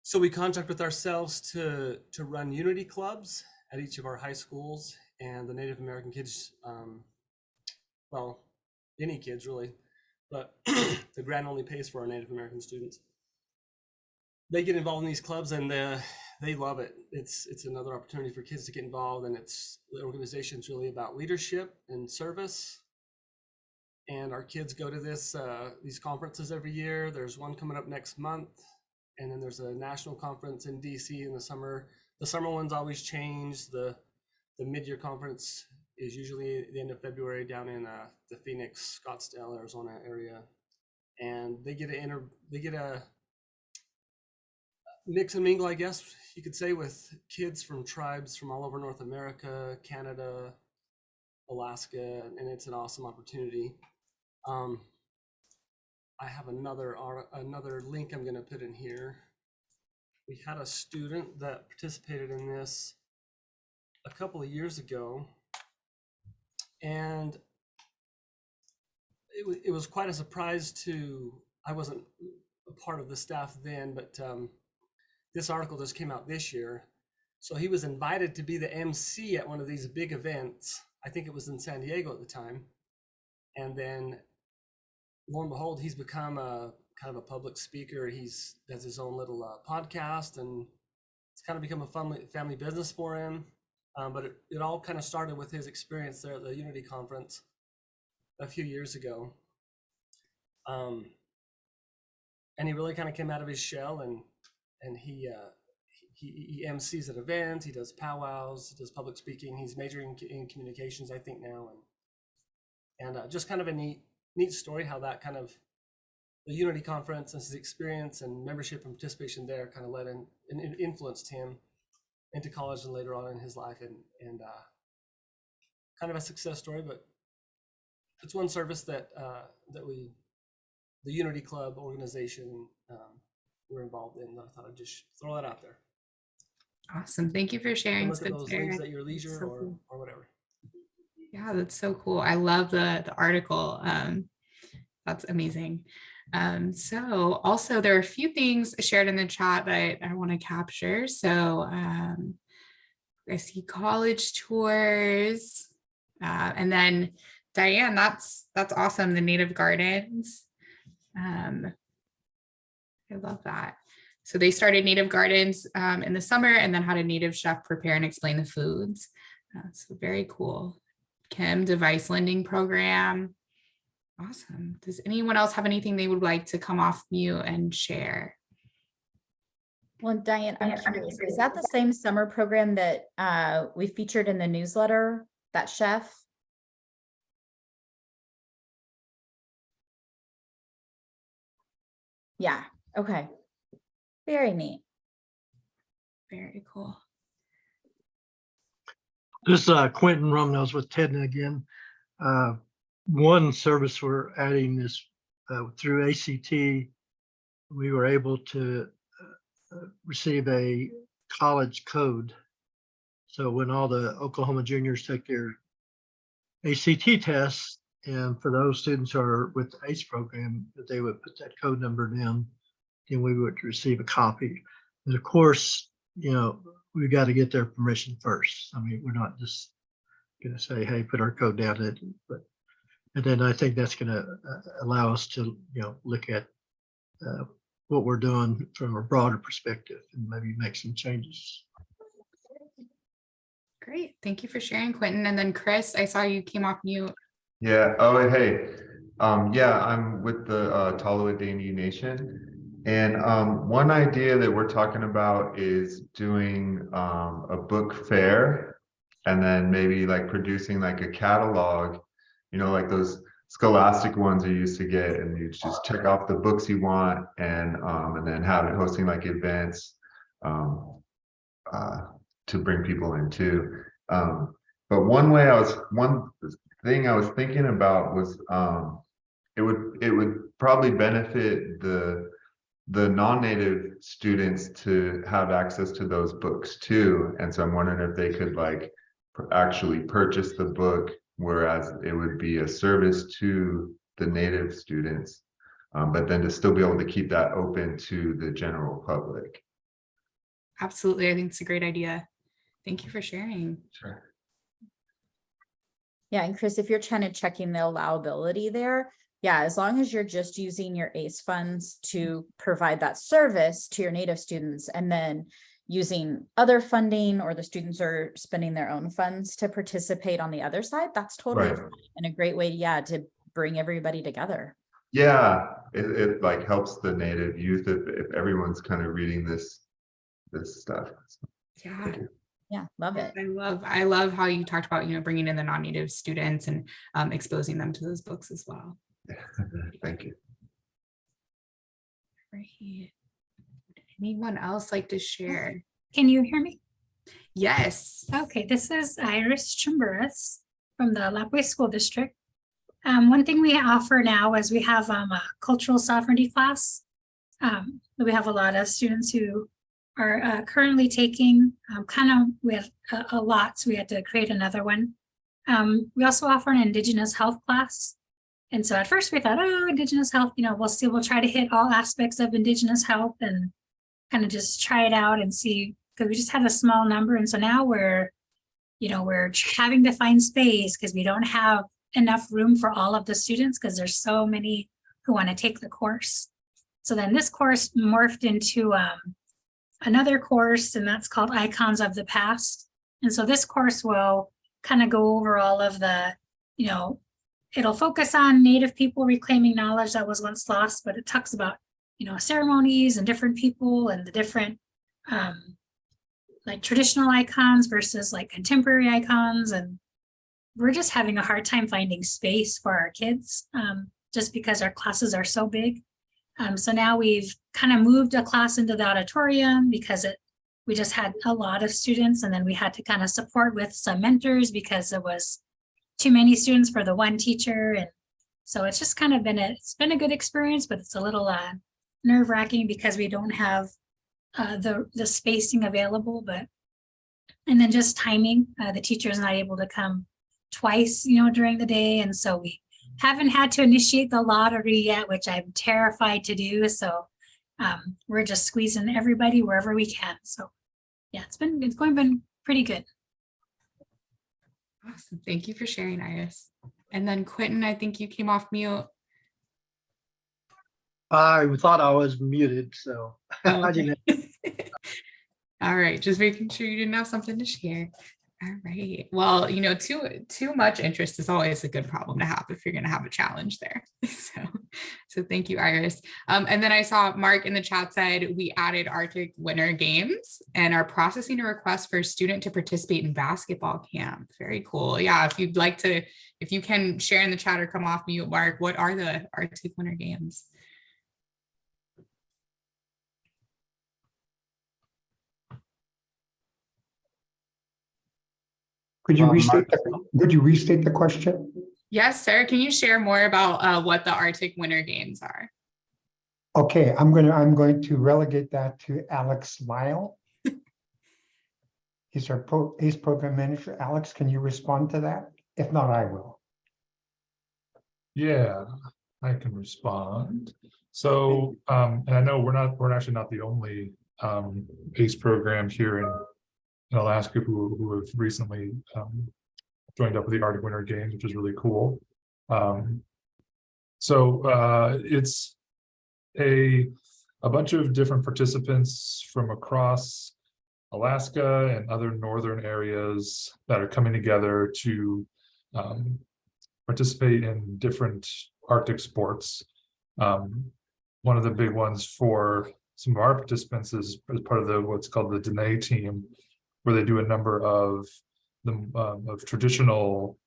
J: So we contract with ourselves to run Unity clubs at each of our high schools, and the Native American kids, well, any kids really, but the grant only pays for our Native American students. They get involved in these clubs and they love it. It's another opportunity for kids to get involved, and the organization's really about leadership and service. And our kids go to these conferences every year. There's one coming up next month, and then there's a national conference in DC in the summer. The summer ones always change. The mid-year conference is usually the end of February down in the Phoenix, Scottsdale, Arizona area, and they get a mix and mingle, I guess you could say, with kids from tribes from all over North America, Canada, Alaska, and it's an awesome opportunity. I have another link I'm going to put in here. We had a student that participated in this a couple of years ago, and it was quite a surprise I wasn't a part of the staff then, but this article just came out this year. So he was invited to be the MC at one of these big events. I think it was in San Diego at the time. And then lo and behold, he's become a kind of a public speaker. He has his own little podcast, and it's kind of become a family business for him. But it all kind of started with his experience there at the Unity conference a few years ago. And he really kind of came out of his shell, and he MCs at events, he does powwows, he does public speaking. He's majoring in communications, I think now, and just kind of a neat story how that kind of the Unity conference and his experience and membership and participation there kind of led and influenced him into college and later on in his life, and kind of a success story. But it's one service that we the Unity Club organization we're involved in. I thought I'd just throw that out there.
C: Awesome. Thank you for sharing,
J: Look at those
C: Spencer.
J: links at your leisure
C: So cool.
J: or whatever.
C: Yeah, that's so cool. I love the article. That's amazing. So also there are a few things shared in the chat that I want to capture. So I see college tours, and then Diane, that's awesome. The Native Gardens. I love that. So they started Native Gardens in the summer and then had a native chef prepare and explain the foods. So very cool. Kim, device lending program. Awesome. Does anyone else have anything they would like to come off mute and share?
D: Well, Diane, I'm curious, is that the same summer program that we featured in the newsletter, that chef? Yeah, okay. Very neat.
C: Very cool.
F: This is Quentin Rumnose with TEDNA again. One service we're adding is through ACT. We were able to receive a college code. So when all the Oklahoma juniors take their ACT tests, and for those students who are with the ACE program, that they would put that code number in, and we would receive a copy. And of course, you know, we got to get their permission first. I mean, we're not just going to say, hey, put our code down. And then I think that's going to allow us to, you know, look at what we're doing from a broader perspective and maybe make some changes.
C: Great. Thank you for sharing, Quentin. And then Chris, I saw you came off mute.
L: Yeah. Oh, hey. Yeah, I'm with the Tolowa Dene Nation. And one idea that we're talking about is doing a book fair and then maybe like producing like a catalog, you know, like those Scholastic ones you used to get, and you just check off the books you want and then have it hosting like events to bring people in too. But one thing I was thinking about was it would probably benefit the non-native students to have access to those books too. And so I'm wondering if they could like actually purchase the book, whereas it would be a service to the native students, but then to still be able to keep that open to the general public.
C: Absolutely. I think it's a great idea. Thank you for sharing.
L: Sure.
D: Yeah, and Chris, if you're trying to checking the allowability there, yeah, as long as you're just using your ACE funds to provide that service to your native students and then using other funding, or the students are spending their own funds to participate on the other side, that's totally
L: Right.
D: fine and a great way, yeah, to bring everybody together.
L: Yeah, it like helps the native youth if everyone's kind of reading this stuff.
C: Yeah.
D: Yeah, love it.
C: I love how you talked about, you know, bringing in the non-native students and exposing them to those books as well.
L: Thank you.
C: Great. Would anyone else like to share?
M: Can you hear me?
C: Yes.
M: Okay, this is Iris Chimburas from the Lapwai School District. One thing we offer now is we have a cultural sovereignty class. We have a lot of students who are currently taking we have a lot, so we had to create another one. We also offer an Indigenous health class. And so at first we thought, oh, Indigenous health, you know, we'll try to hit all aspects of Indigenous health and kind of just try it out and see, because we just had a small number. And so now we're having to find space because we don't have enough room for all of the students because there's so many who want to take the course. So then this course morphed into another course, and that's called Icons of the Past. And so this course will kind of go over all of the, you know, it'll focus on Native people reclaiming knowledge that was once lost, but it talks about, you know, ceremonies and different people and the different like traditional icons versus like contemporary icons. And we're just having a hard time finding space for our kids just because our classes are so big. So now we've kind of moved a class into the auditorium because we just had a lot of students, and then we had to kind of support with some mentors because there was too many students for the one teacher. And So it's just kind of it's been a good experience, but it's a little nerve wracking because we don't have the spacing available, and then just timing, the teacher is not able to come twice, during the day. And so we haven't had to initiate the lottery yet, which I'm terrified to do. So we're just squeezing everybody wherever we can. So yeah, it's been pretty good.
C: Awesome. Thank you for sharing, Iris. And then Quentin, I think you came off mute.
F: I thought I was muted, so
C: Oh,
F: I
C: okay.
F: didn't.
C: All right, just making sure you didn't have something to share. All right. Well, too much interest is always a good problem to have if you're going to have a challenge there. So thank you, Iris. And then I saw Mark in the chat said we added Arctic Winter Games and are processing a request for a student to participate in basketball camp. Very cool. Yeah, if you can share in the chat or come off mute, Mark, what are the Arctic Winter Games?
N: Could you restate the question?
C: Yes, sir. Can you share more about what the Arctic Winter Games are?
N: Okay, I'm going to relegate that to Alex Lyle. He's our ACE program manager. Alex, can you respond to that? If not, I will.
O: Yeah, I can respond. So, and I know we're actually not the only ACE program here in Alaska who have recently joined up with the Arctic Winter Games, which is really cool. It's a bunch of different participants from across Alaska and other northern areas that are coming together to participate in different Arctic sports. One of the big ones for some of our participants is part of what's called the Dene team, where they do a number of traditional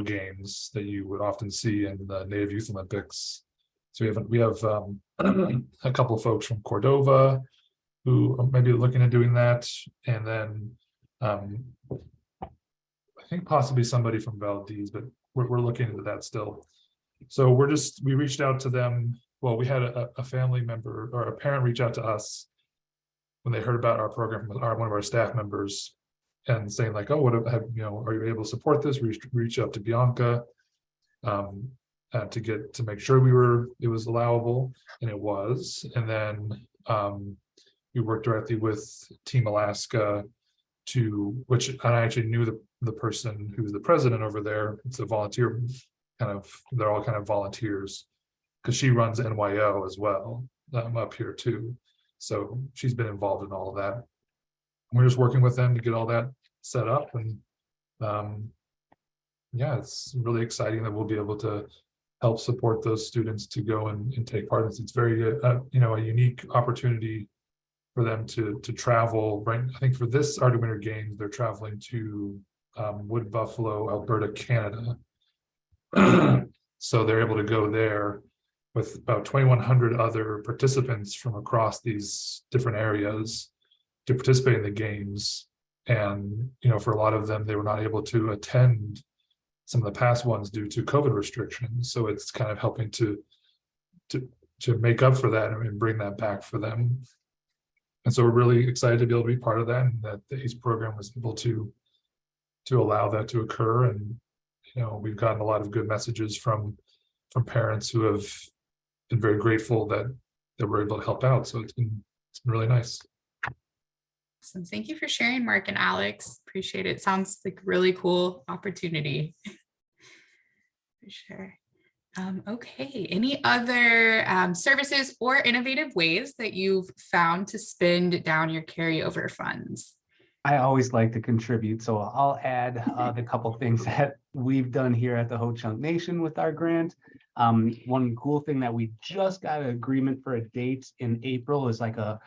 O: games that you would often see in the Native Youth Olympics. So we have a couple of folks from Cordova who are maybe looking at doing that, and then I think possibly somebody from Valdez, but we're looking into that still. So we reached out to them. Well, we had a family member or a parent reach out to us when they heard about our program from one of our staff members, and saying like, "Oh, are you able to support this?" Reach out to Bianca to make sure it was allowable, and it was. And then we worked directly with Team Alaska which I actually knew the person who's the president over there. It's a volunteer they're all kind of volunteers, because she runs NYO as well up here too. So she's been involved in all of that. We're just working with them to get all that set up, and yeah, it's really exciting that we'll be able to help support those students to go and take part. It's very a unique opportunity for them to travel. Right, I think for this Arctic Winter Games, they're traveling to Wood Buffalo, Alberta, Canada. So they're able to go there with about 2,100 other participants from across these different areas to participate in the games. And, for a lot of them, they were not able to attend some of the past ones due to COVID restrictions. So it's kind of helping to make up for that and bring that back for them. And so we're really excited to be able to be part of that, and that the ACE program was able to allow that to occur. And, we've gotten a lot of good messages from parents who have been very grateful that we're able to help out. So it's been really nice.
C: Awesome. Thank you for sharing, Mark and Alex. Appreciate it. Sounds like a really cool opportunity. For sure. Okay. Any other services or innovative ways that you've found to spend down your carryover funds?
H: I always like to contribute, so I'll add the couple things that we've done here at the Ho Chunk Nation with our grant. One cool thing that we just got an agreement for a date in April is like a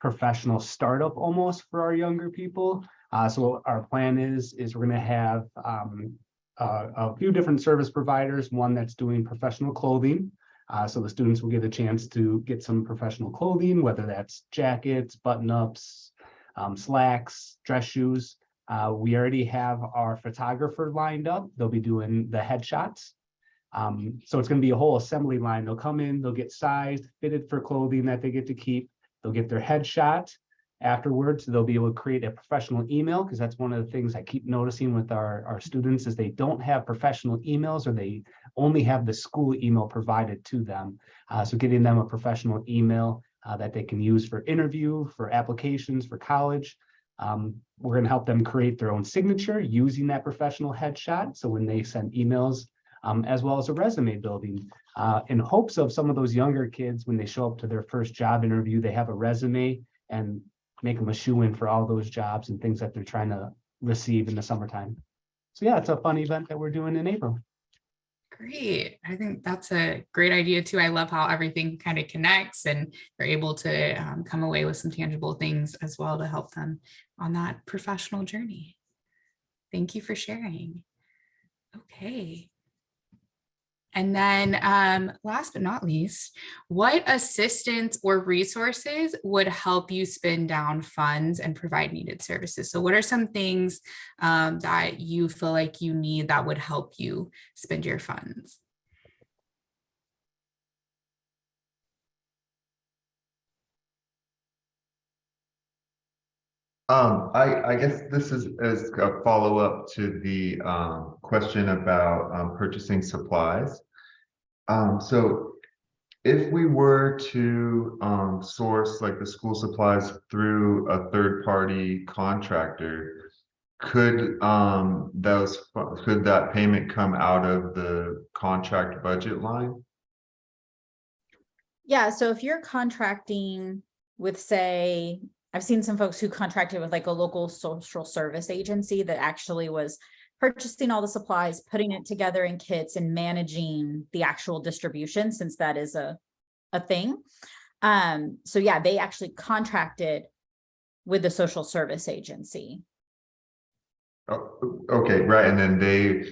H: professional startup almost for our younger people. So our plan is we're going to have a few different service providers, one that's doing professional clothing. So the students will get a chance to get some professional clothing, whether that's jackets, button-ups, slacks, dress shoes. We already have our photographer lined up. They'll be doing the headshots. So it's going to be a whole assembly line. They'll come in, they'll get sized, fitted for clothing that they get to keep. They'll get their headshot. Afterwards, they'll be able to create a professional email, because that's one of the things I keep noticing with our students is they don't have professional emails, or they only have the school email provided to them. So getting them a professional email that they can use for interview, for applications, for college. We're going to help them create their own signature using that professional headshot. So when they send emails, as well as a resume building, in hopes of some of those younger kids, when they show up to their first job interview, they have a resume and make them a shoe-in for all those jobs and things that they're trying to receive in the summertime. So yeah, it's a fun event that we're doing in April.
C: Great. I think that's a great idea too. I love how everything kind of connects and they're able to come away with some tangible things as well to help them on that professional journey. Thank you for sharing. Okay. And then last but not least, what assistance or resources would help you spin down funds and provide needed services? So what are some things that you feel like you need that would help you spend your funds?
L: I guess this is as a follow-up to the question about purchasing supplies. So if we were to source like the school supplies through a third-party contractor, could that payment come out of the contract budget line?
D: Yeah, so if you're contracting with, say, I've seen some folks who contracted with like a local social service agency that actually was purchasing all the supplies, putting it together in kits and managing the actual distribution, since that is a thing. So yeah, they actually contracted with the social service agency.
L: Oh, okay, right. And then they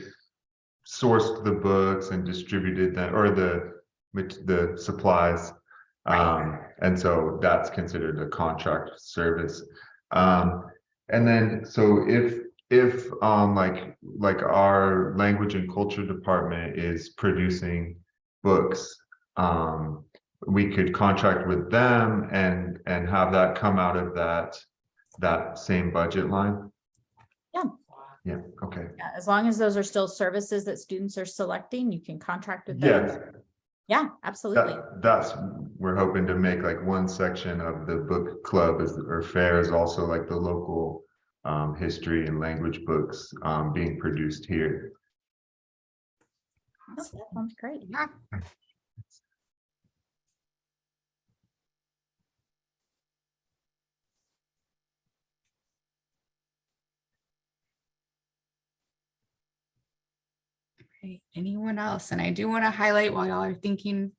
L: sourced the books and distributed them, or the supplies. And so that's considered a contract service. And then, so if like our language and culture department is producing books, we could contract with them and have that come out of that same budget line.
D: Yeah.
L: Yeah, okay.
D: Yeah, as long as those are still services that students are selecting, you can contract with them.
L: Yes.
D: Yeah, absolutely.
L: That's we're hoping to make like one section of the book club or fair is also like the local history and language books being produced here.
D: Oh, that sounds great.
C: Yeah. Okay, anyone else? And I do want to highlight, while y'all are thinking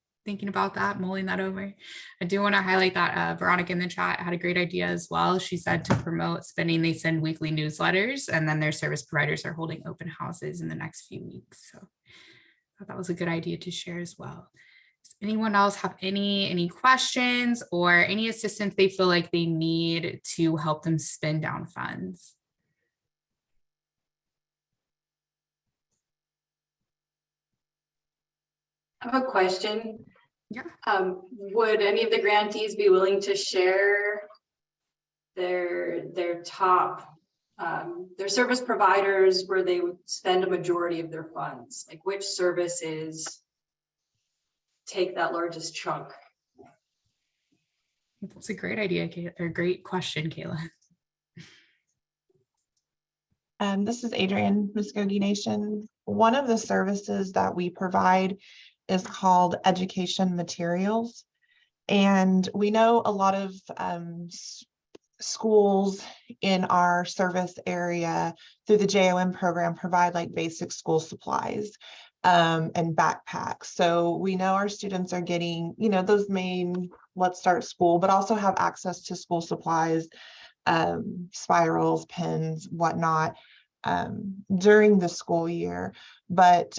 C: about that, mulling that over, I do want to highlight that Veronica in the chat had a great idea as well. She said to promote spending, they send weekly newsletters, and then their service providers are holding open houses in the next few weeks. So I thought that was a good idea to share as well. Does anyone else have any questions or any assistance they feel like they need to help them spend down funds?
P: I have a question.
C: Yeah.
P: Would any of the grantees be willing to share their top, their service providers where they would spend a majority of their funds? Like which services take that largest chunk?
C: That's a great idea, or great question, Kayla.
K: This is Adrienne, Muskogee Nation. One of the services that we provide is called education materials. And we know a lot of schools in our service area through the JOM program provide like basic school supplies and backpacks. So we know our students are getting, those main Let's Start School, but also have access to school supplies, spirals, pens, whatnot, during the school year. But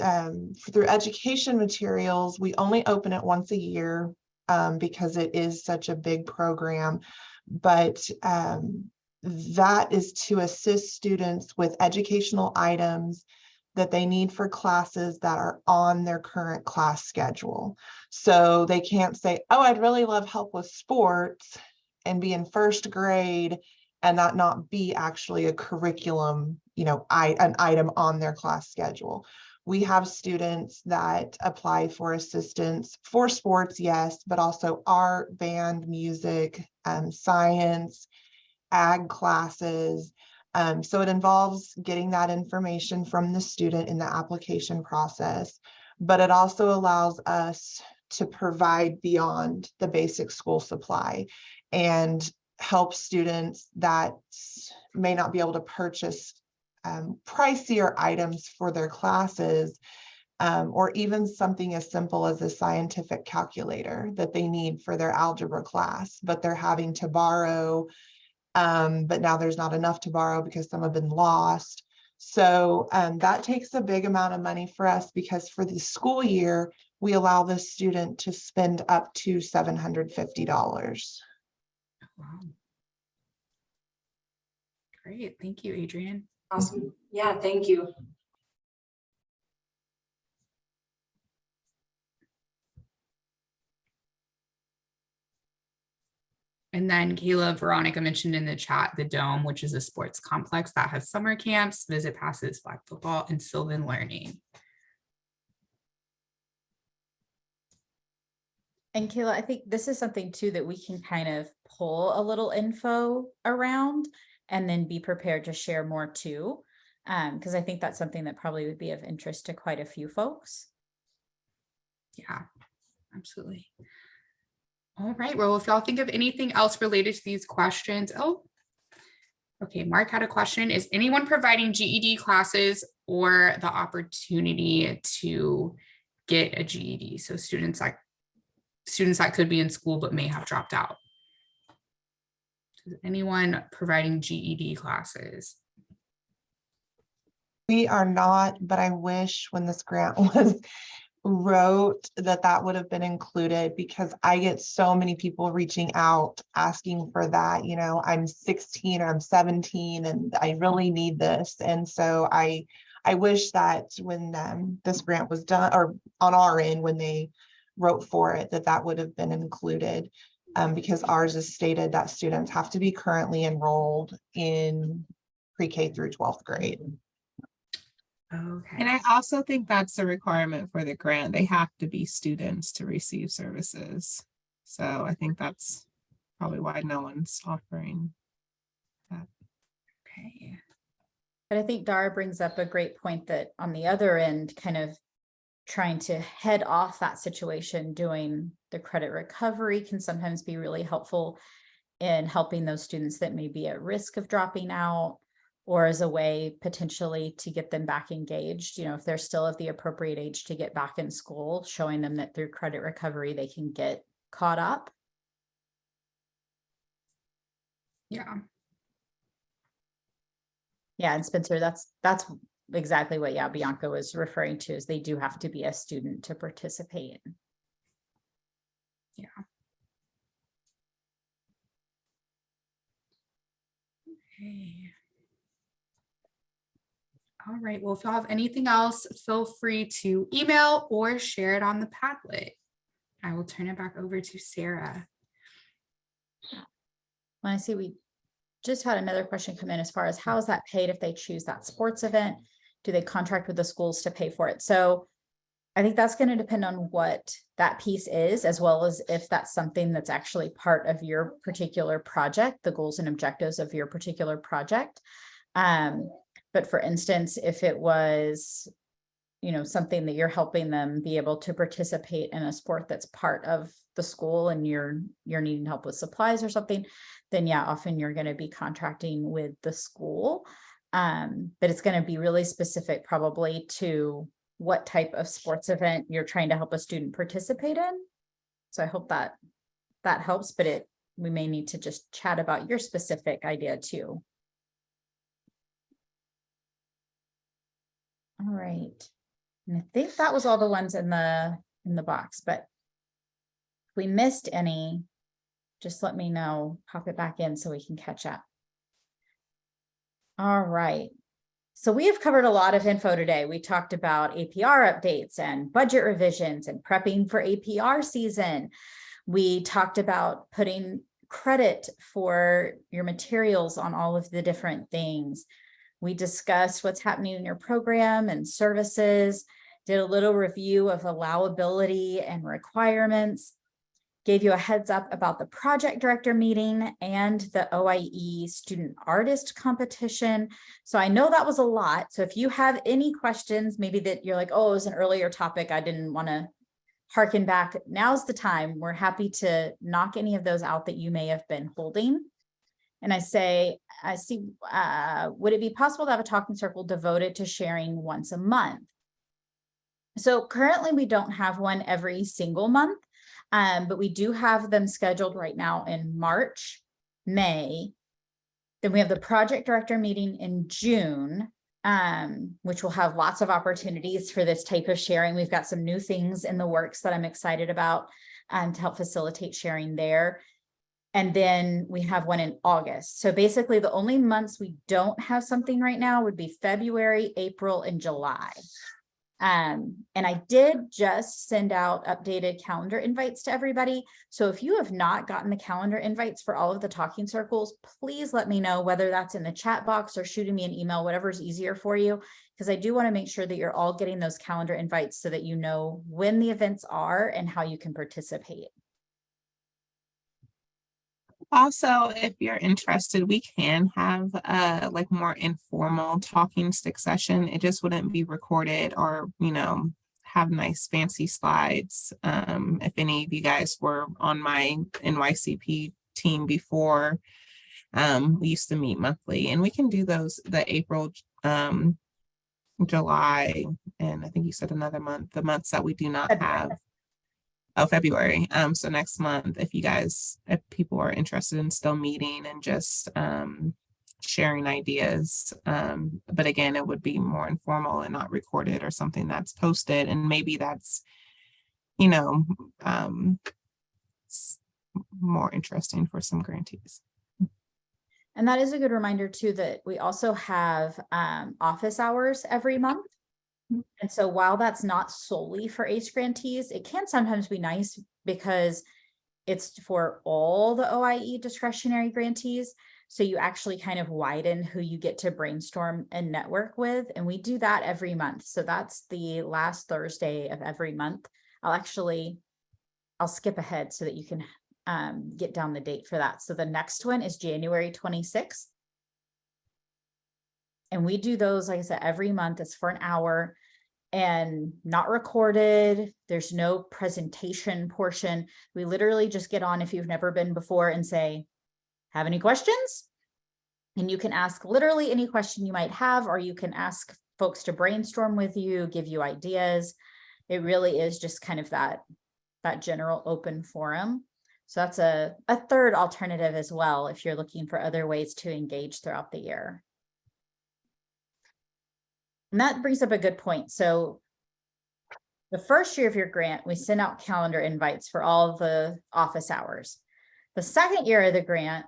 K: through education materials, we only open it once a year because it is such a big program. But that is to assist students with educational items that they need for classes that are on their current class schedule. So they can't say, oh, I'd really love help with sports and be in first grade and that not be actually a curriculum, an item on their class schedule. We have students that apply for assistance for sports, yes, but also art, band, music, science, ag classes. So it involves getting that information from the student in the application process, but it also allows us to provide beyond the basic school supply and help students that may not be able to purchase pricier items for their classes, or even something as simple as a scientific calculator that they need for their algebra class, but they're having to borrow, but now there's not enough to borrow because some have been lost. So that takes a big amount of money for us, because for the school year, we allow the student to spend up to $750.
C: Wow. Great. Thank you, Adrienne.
P: Awesome. Yeah, thank you.
C: And then Kayla, Veronica mentioned in the chat, the Dome, which is a sports complex that has summer camps, visit passes, flag football, and Sylvan Learning.
D: And Kayla, I think this is something too that we can kind of pull a little info around and then be prepared to share more too. Because I think that's something that probably would be of interest to quite a few folks.
C: Yeah, absolutely. All right, well, if y'all think of anything else related to these questions. Oh, okay, Mark had a question. Is anyone providing GED classes or the opportunity to get a GED? So students that could be in school but may have dropped out. Is anyone providing GED classes?
K: We are not, but I wish when this grant was wrote that would have been included, because I get so many people reaching out asking for that. I'm 16 or I'm 17 and I really need this. And so I wish that when this grant was done, or on our end, when they wrote for it, that would have been included, because ours is stated that students have to be currently enrolled in pre-K through 12th grade.
C: Okay.
B: And I also think that's a requirement for the grant. They have to be students to receive services. So I think that's probably why no one's offering that.
C: Okay.
D: But I think Dara brings up a great point that on the other end, kind of trying to head off that situation, doing the credit recovery can sometimes be really helpful in helping those students that may be at risk of dropping out, or as a way potentially to get them back engaged. If they're still at the appropriate age to get back in school, showing them that through credit recovery, they can get caught up.
C: Yeah.
D: Yeah, and Spencer, that's exactly what Bianca was referring to, is they do have to be a student to participate.
C: Yeah. Okay. All right, well, if y'all have anything else, feel free to email or share it on the Padlet. I will turn it back over to Sarah.
D: I see we just had another question come in as far as how is that paid if they choose that sports event? Do they contract with the schools to pay for it? So I think that's going to depend on what that piece is, as well as if that's something that's actually part of your particular project, the goals and objectives of your particular project. But for instance, if it was, something that you're helping them be able to participate in a sport that's part of the school and you're needing help with supplies or something, then often you're going to be contracting with the school. But it's going to be really specific probably to what type of sports event you're trying to help a student participate in. So I hope that helps, but we may need to just chat about your specific idea too. All right. And I think that was all the ones in the box, but if we missed any, just let me know, pop it back in so we can catch up. All right. So we have covered a lot of info today. We talked about APR updates and budget revisions and prepping for APR season. We talked about putting credit for your materials on all of the different things. We discussed what's happening in your program and services, did a little review of allowability and requirements, gave you a heads up about the project director meeting and the OIE student artist competition. So I know that was a lot. So if you have any questions, maybe that you're like, oh, it was an earlier topic, I didn't want to harken back, now's the time. We're happy to knock any of those out that you may have been holding. And I see, would it be possible to have a talking circle devoted to sharing once a month? So currently we don't have one every single month, but we do have them scheduled right now in March, May. Then we have the project director meeting in June, which will have lots of opportunities for this type of sharing. We've got some new things in the works that I'm excited about to help facilitate sharing there. And then we have one in August. So basically the only months we don't have something right now would be February, April, and July. And I did just send out updated calendar invites to everybody. So if you have not gotten the calendar invites for all of the talking circles, please let me know, whether that's in the chat box or shooting me an email, whatever's easier for you, because I do want to make sure that you're all getting those calendar invites so that you know when the events are and how you can participate.
B: Also, if you're interested, we can have like more informal talking stick session. It just wouldn't be recorded or, you know, have nice fancy slides. If any of you guys were on my NYCP team before, we used to meet monthly, and we can do those the April, July, and I think you said another month, the months that we do not have. Oh, February. So next month, if people are interested in still meeting and just sharing ideas. But again, it would be more informal and not recorded or something that's posted. And maybe that's, you know, more interesting for some grantees.
D: And that is a good reminder too, that we also have office hours every month. And so while that's not solely for ACE grantees, it can sometimes be nice because it's for all the OIE discretionary grantees. So you actually kind of widen who you get to brainstorm and network with. And we do that every month. So that's the last Thursday of every month. I'll skip ahead so that you can get down the date for that. So the next one is January 26th. And we do those, like I said, every month. It's for an hour and not recorded. There's no presentation portion. We literally just get on, if you've never been before, and say, have any questions? And you can ask literally any question you might have, or you can ask folks to brainstorm with you, give you ideas. It really is just kind of that general open forum. So that's a third alternative as well, if you're looking for other ways to engage throughout the year. And that brings up a good point. So the first year of your grant, we send out calendar invites for all the office hours. The second year of the grant,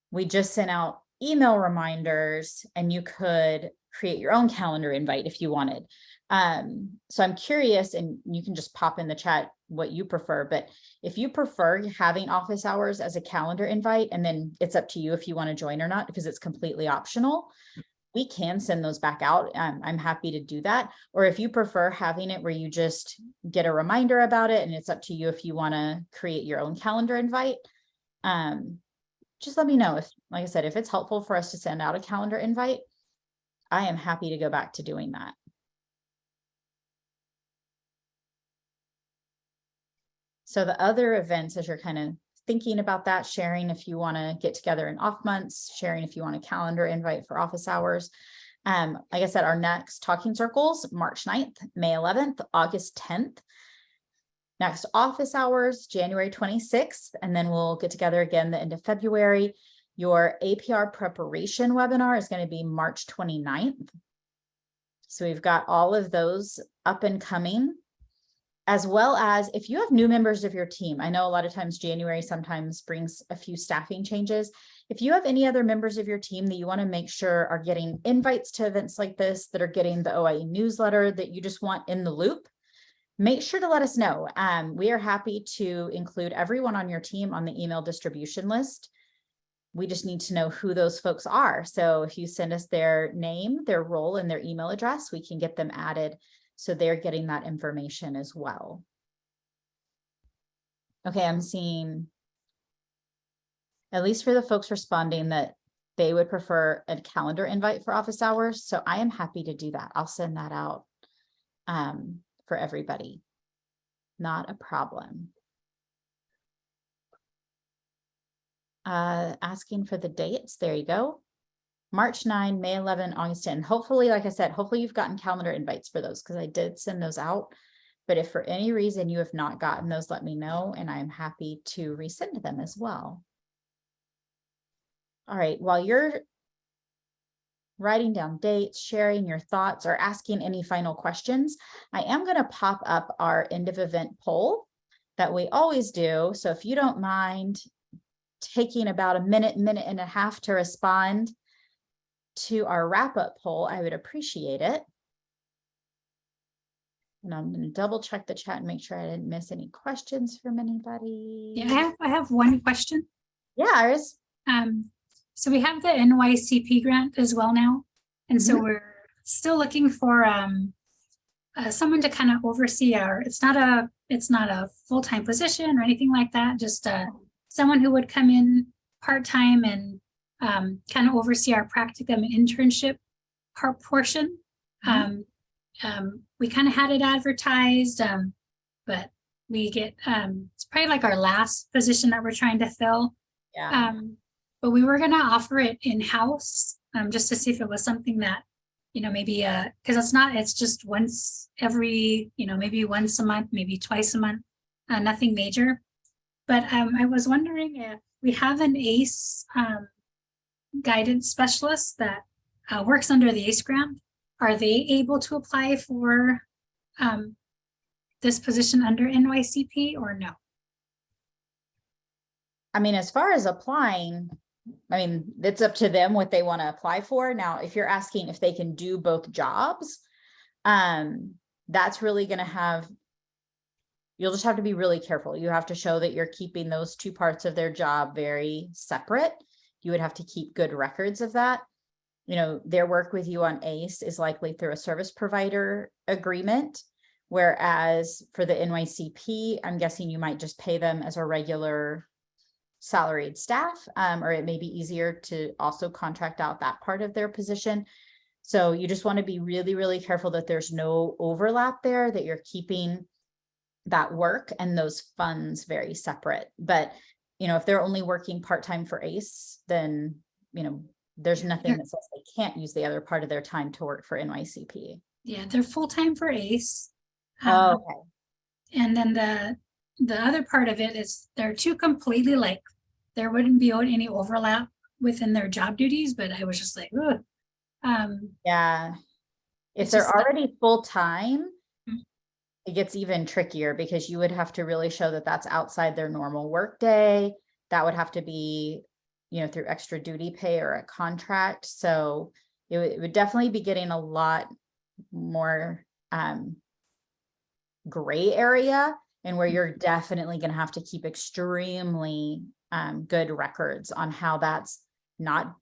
D: we just sent out email reminders, and you could create your own calendar invite if you wanted. So I'm curious, and you can just pop in the chat what you prefer, but if you prefer having office hours as a calendar invite, and then it's up to you if you want to join or not, because it's completely optional, we can send those back out. I'm happy to do that. Or if you prefer having it where you just get a reminder about it, and it's up to you if you want to create your own calendar invite, just let me know. If, like I said, if it's helpful for us to send out a calendar invite, I am happy to go back to doing that. So the other events, as you're kind of thinking about that, sharing if you want to get together in off months, sharing if you want a calendar invite for office hours. Like I said, our next talking circles, March 9th, May 11th, August 10th. Next office hours, January 26th, and then we'll get together again the end of February. Your APR preparation webinar is going to be March 29th. So we've got all of those up and coming. as well as if you have new members of your team. I know a lot of times January sometimes brings a few staffing changes. If you have any other members of your team that you want to make sure are getting invites to events like this, that are getting the OIE newsletter, that you just want in the loop, make sure to let us know. We are happy to include everyone on your team on the email distribution list. We just need to know who those folks are. So if you send us their name, their role, and their email address, we can get them added so they're getting that information as well. Okay, I'm seeing, at least for the folks responding, that they would prefer a calendar invite for office hours. So I am happy to do that. I'll send that out for everybody. Not a problem. Asking for the dates. There you go. March 9, May 11, August 10. Hopefully, like I said, hopefully you've gotten calendar invites for those, because I did send those out. But if for any reason you have not gotten those, let me know, and I'm happy to resend them as well. All right, while you're writing down dates, sharing your thoughts, or asking any final questions, I am going to pop up our end of event poll that we always do. So if you don't mind taking about a minute and a half to respond to our wrap-up poll, I would appreciate it. And I'm going to double check the chat and make sure I didn't miss any questions from anybody.
M: Yeah, I have one question.
D: Yeah, Iris.
M: So we have the NYCP grant as well now. And so we're still looking for someone to kind of oversee it's not a full-time position or anything like that, just someone who would come in part-time and kind of oversee our practicum and internship portion. We kind of had it advertised, but we get, it's probably like our last position that we're trying to fill.
D: Yeah.
M: But we were gonna offer it in-house, just to see if it was something that, maybe, because it's just once every, maybe once a month, maybe twice a month, nothing major. But I was wondering if we have an ACE guidance specialist that works under the ACE grant. Are they able to apply for this position under NYCP or no?
D: I mean, as far as applying, I mean, it's up to them what they want to apply for. Now, if you're asking if they can do both jobs, that's really going to have, you'll just have to be really careful. You have to show that you're keeping those two parts of their job very separate. You would have to keep good records of that. Their work with you on ACE is likely through a service provider agreement, whereas for the NYCP, I'm guessing you might just pay them as a regular salaried staff, or it may be easier to also contract out that part of their position. So you just want to be really, really careful that there's no overlap there, that you're keeping that work and those funds very separate. But, if they're only working part-time for ACE, then, there's nothing that says they can't use the other part of their time to work for NYCP.
M: Yeah, they're full-time for ACE.
D: Okay.
M: And then the other part of it is they're two completely, like, there wouldn't be any overlap within their job duties, but I was just like, ugh.
D: Yeah. If they're already full-time, it gets even trickier, because you would have to really show that that's outside their normal workday. That would have to be, through extra duty pay or a contract. So it would definitely be getting a lot more gray area, and where you're definitely going to have to keep extremely good records on how that's not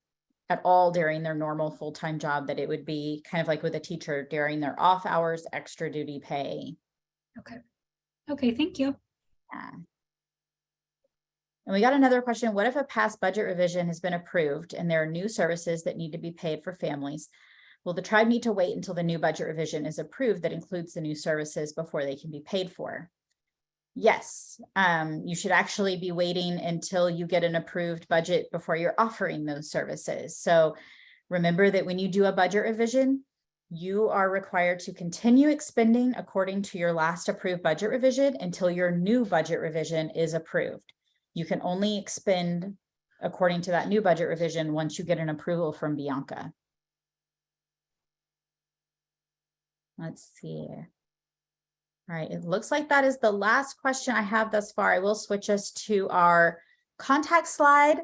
D: at all during their normal full-time job, that it would be kind of like with a teacher during their off hours, extra duty pay.
M: Okay, thank you.
D: Yeah. And we got another question. What if a past budget revision has been approved and there are new services that need to be paid for families? Will the tribe need to wait until the new budget revision is approved that includes the new services before they can be paid for? Yes, you should actually be waiting until you get an approved budget before you're offering those services. So remember that when you do a budget revision, you are required to continue expending according to your last approved budget revision until your new budget revision is approved. You can only expend according to that new budget revision once you get an approval from Bianca. Let's see. All right, it looks like that is the last question I have thus far. I will switch us to our contact slide.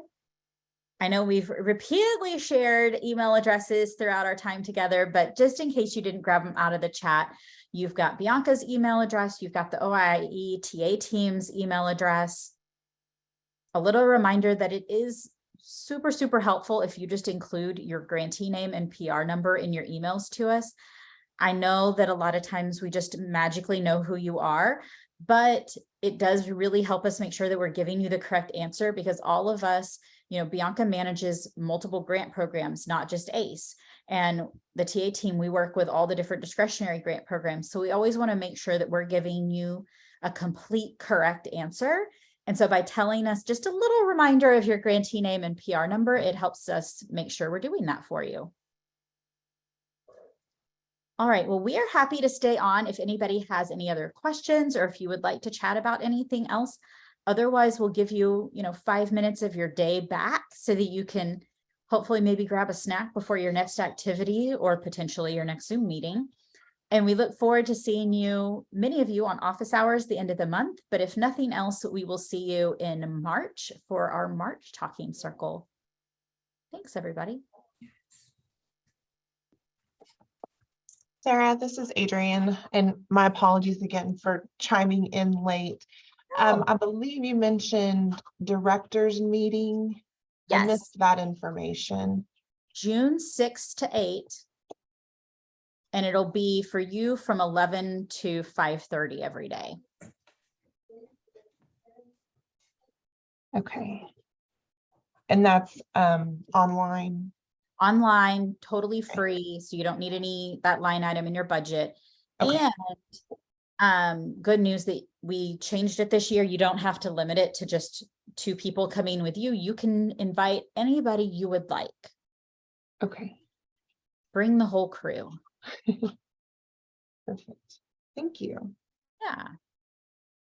D: I know we've repeatedly shared email addresses throughout our time together, but just in case you didn't grab them out of the chat, you've got Bianca's email address, you've got the OIE TA team's email address. A little reminder that it is super, super helpful if you just include your grantee name and PR number in your emails to us. I know that a lot of times we just magically know who you are, but it does really help us make sure that we're giving you the correct answer, because all of us, Bianca manages multiple grant programs, not just ACE. And the TA team, we work with all the different discretionary grant programs. So we always want to make sure that we're giving you a complete correct answer. And so by telling us just a little reminder of your grantee name and PR number, it helps us make sure we're doing that for you. All right, well, we are happy to stay on if anybody has any other questions or if you would like to chat about anything else. Otherwise, we'll give you, 5 minutes of your day back so that you can hopefully maybe grab a snack before your next activity or potentially your next Zoom meeting. And we look forward to seeing you, many of you, on office hours the end of the month. But if nothing else, we will see you in March for our March Talking Circle. Thanks, everybody.
K: Sarah, this is Adrienne, and my apologies again for chiming in late. I believe you mentioned directors meeting. I
D: Yes.
K: missed that information.
D: June 6th to 8th. And it'll be for you from 11 to 5:30 every day.
K: Okay. And that's online.
D: Online, totally free, so you don't need that line item in your budget.
K: Okay.
D: And good news that we changed it this year. You don't have to limit it to just 2 people coming with you. You can invite anybody you would like.
K: Okay.
D: Bring the whole crew.
K: Perfect. Thank you.
D: Yeah.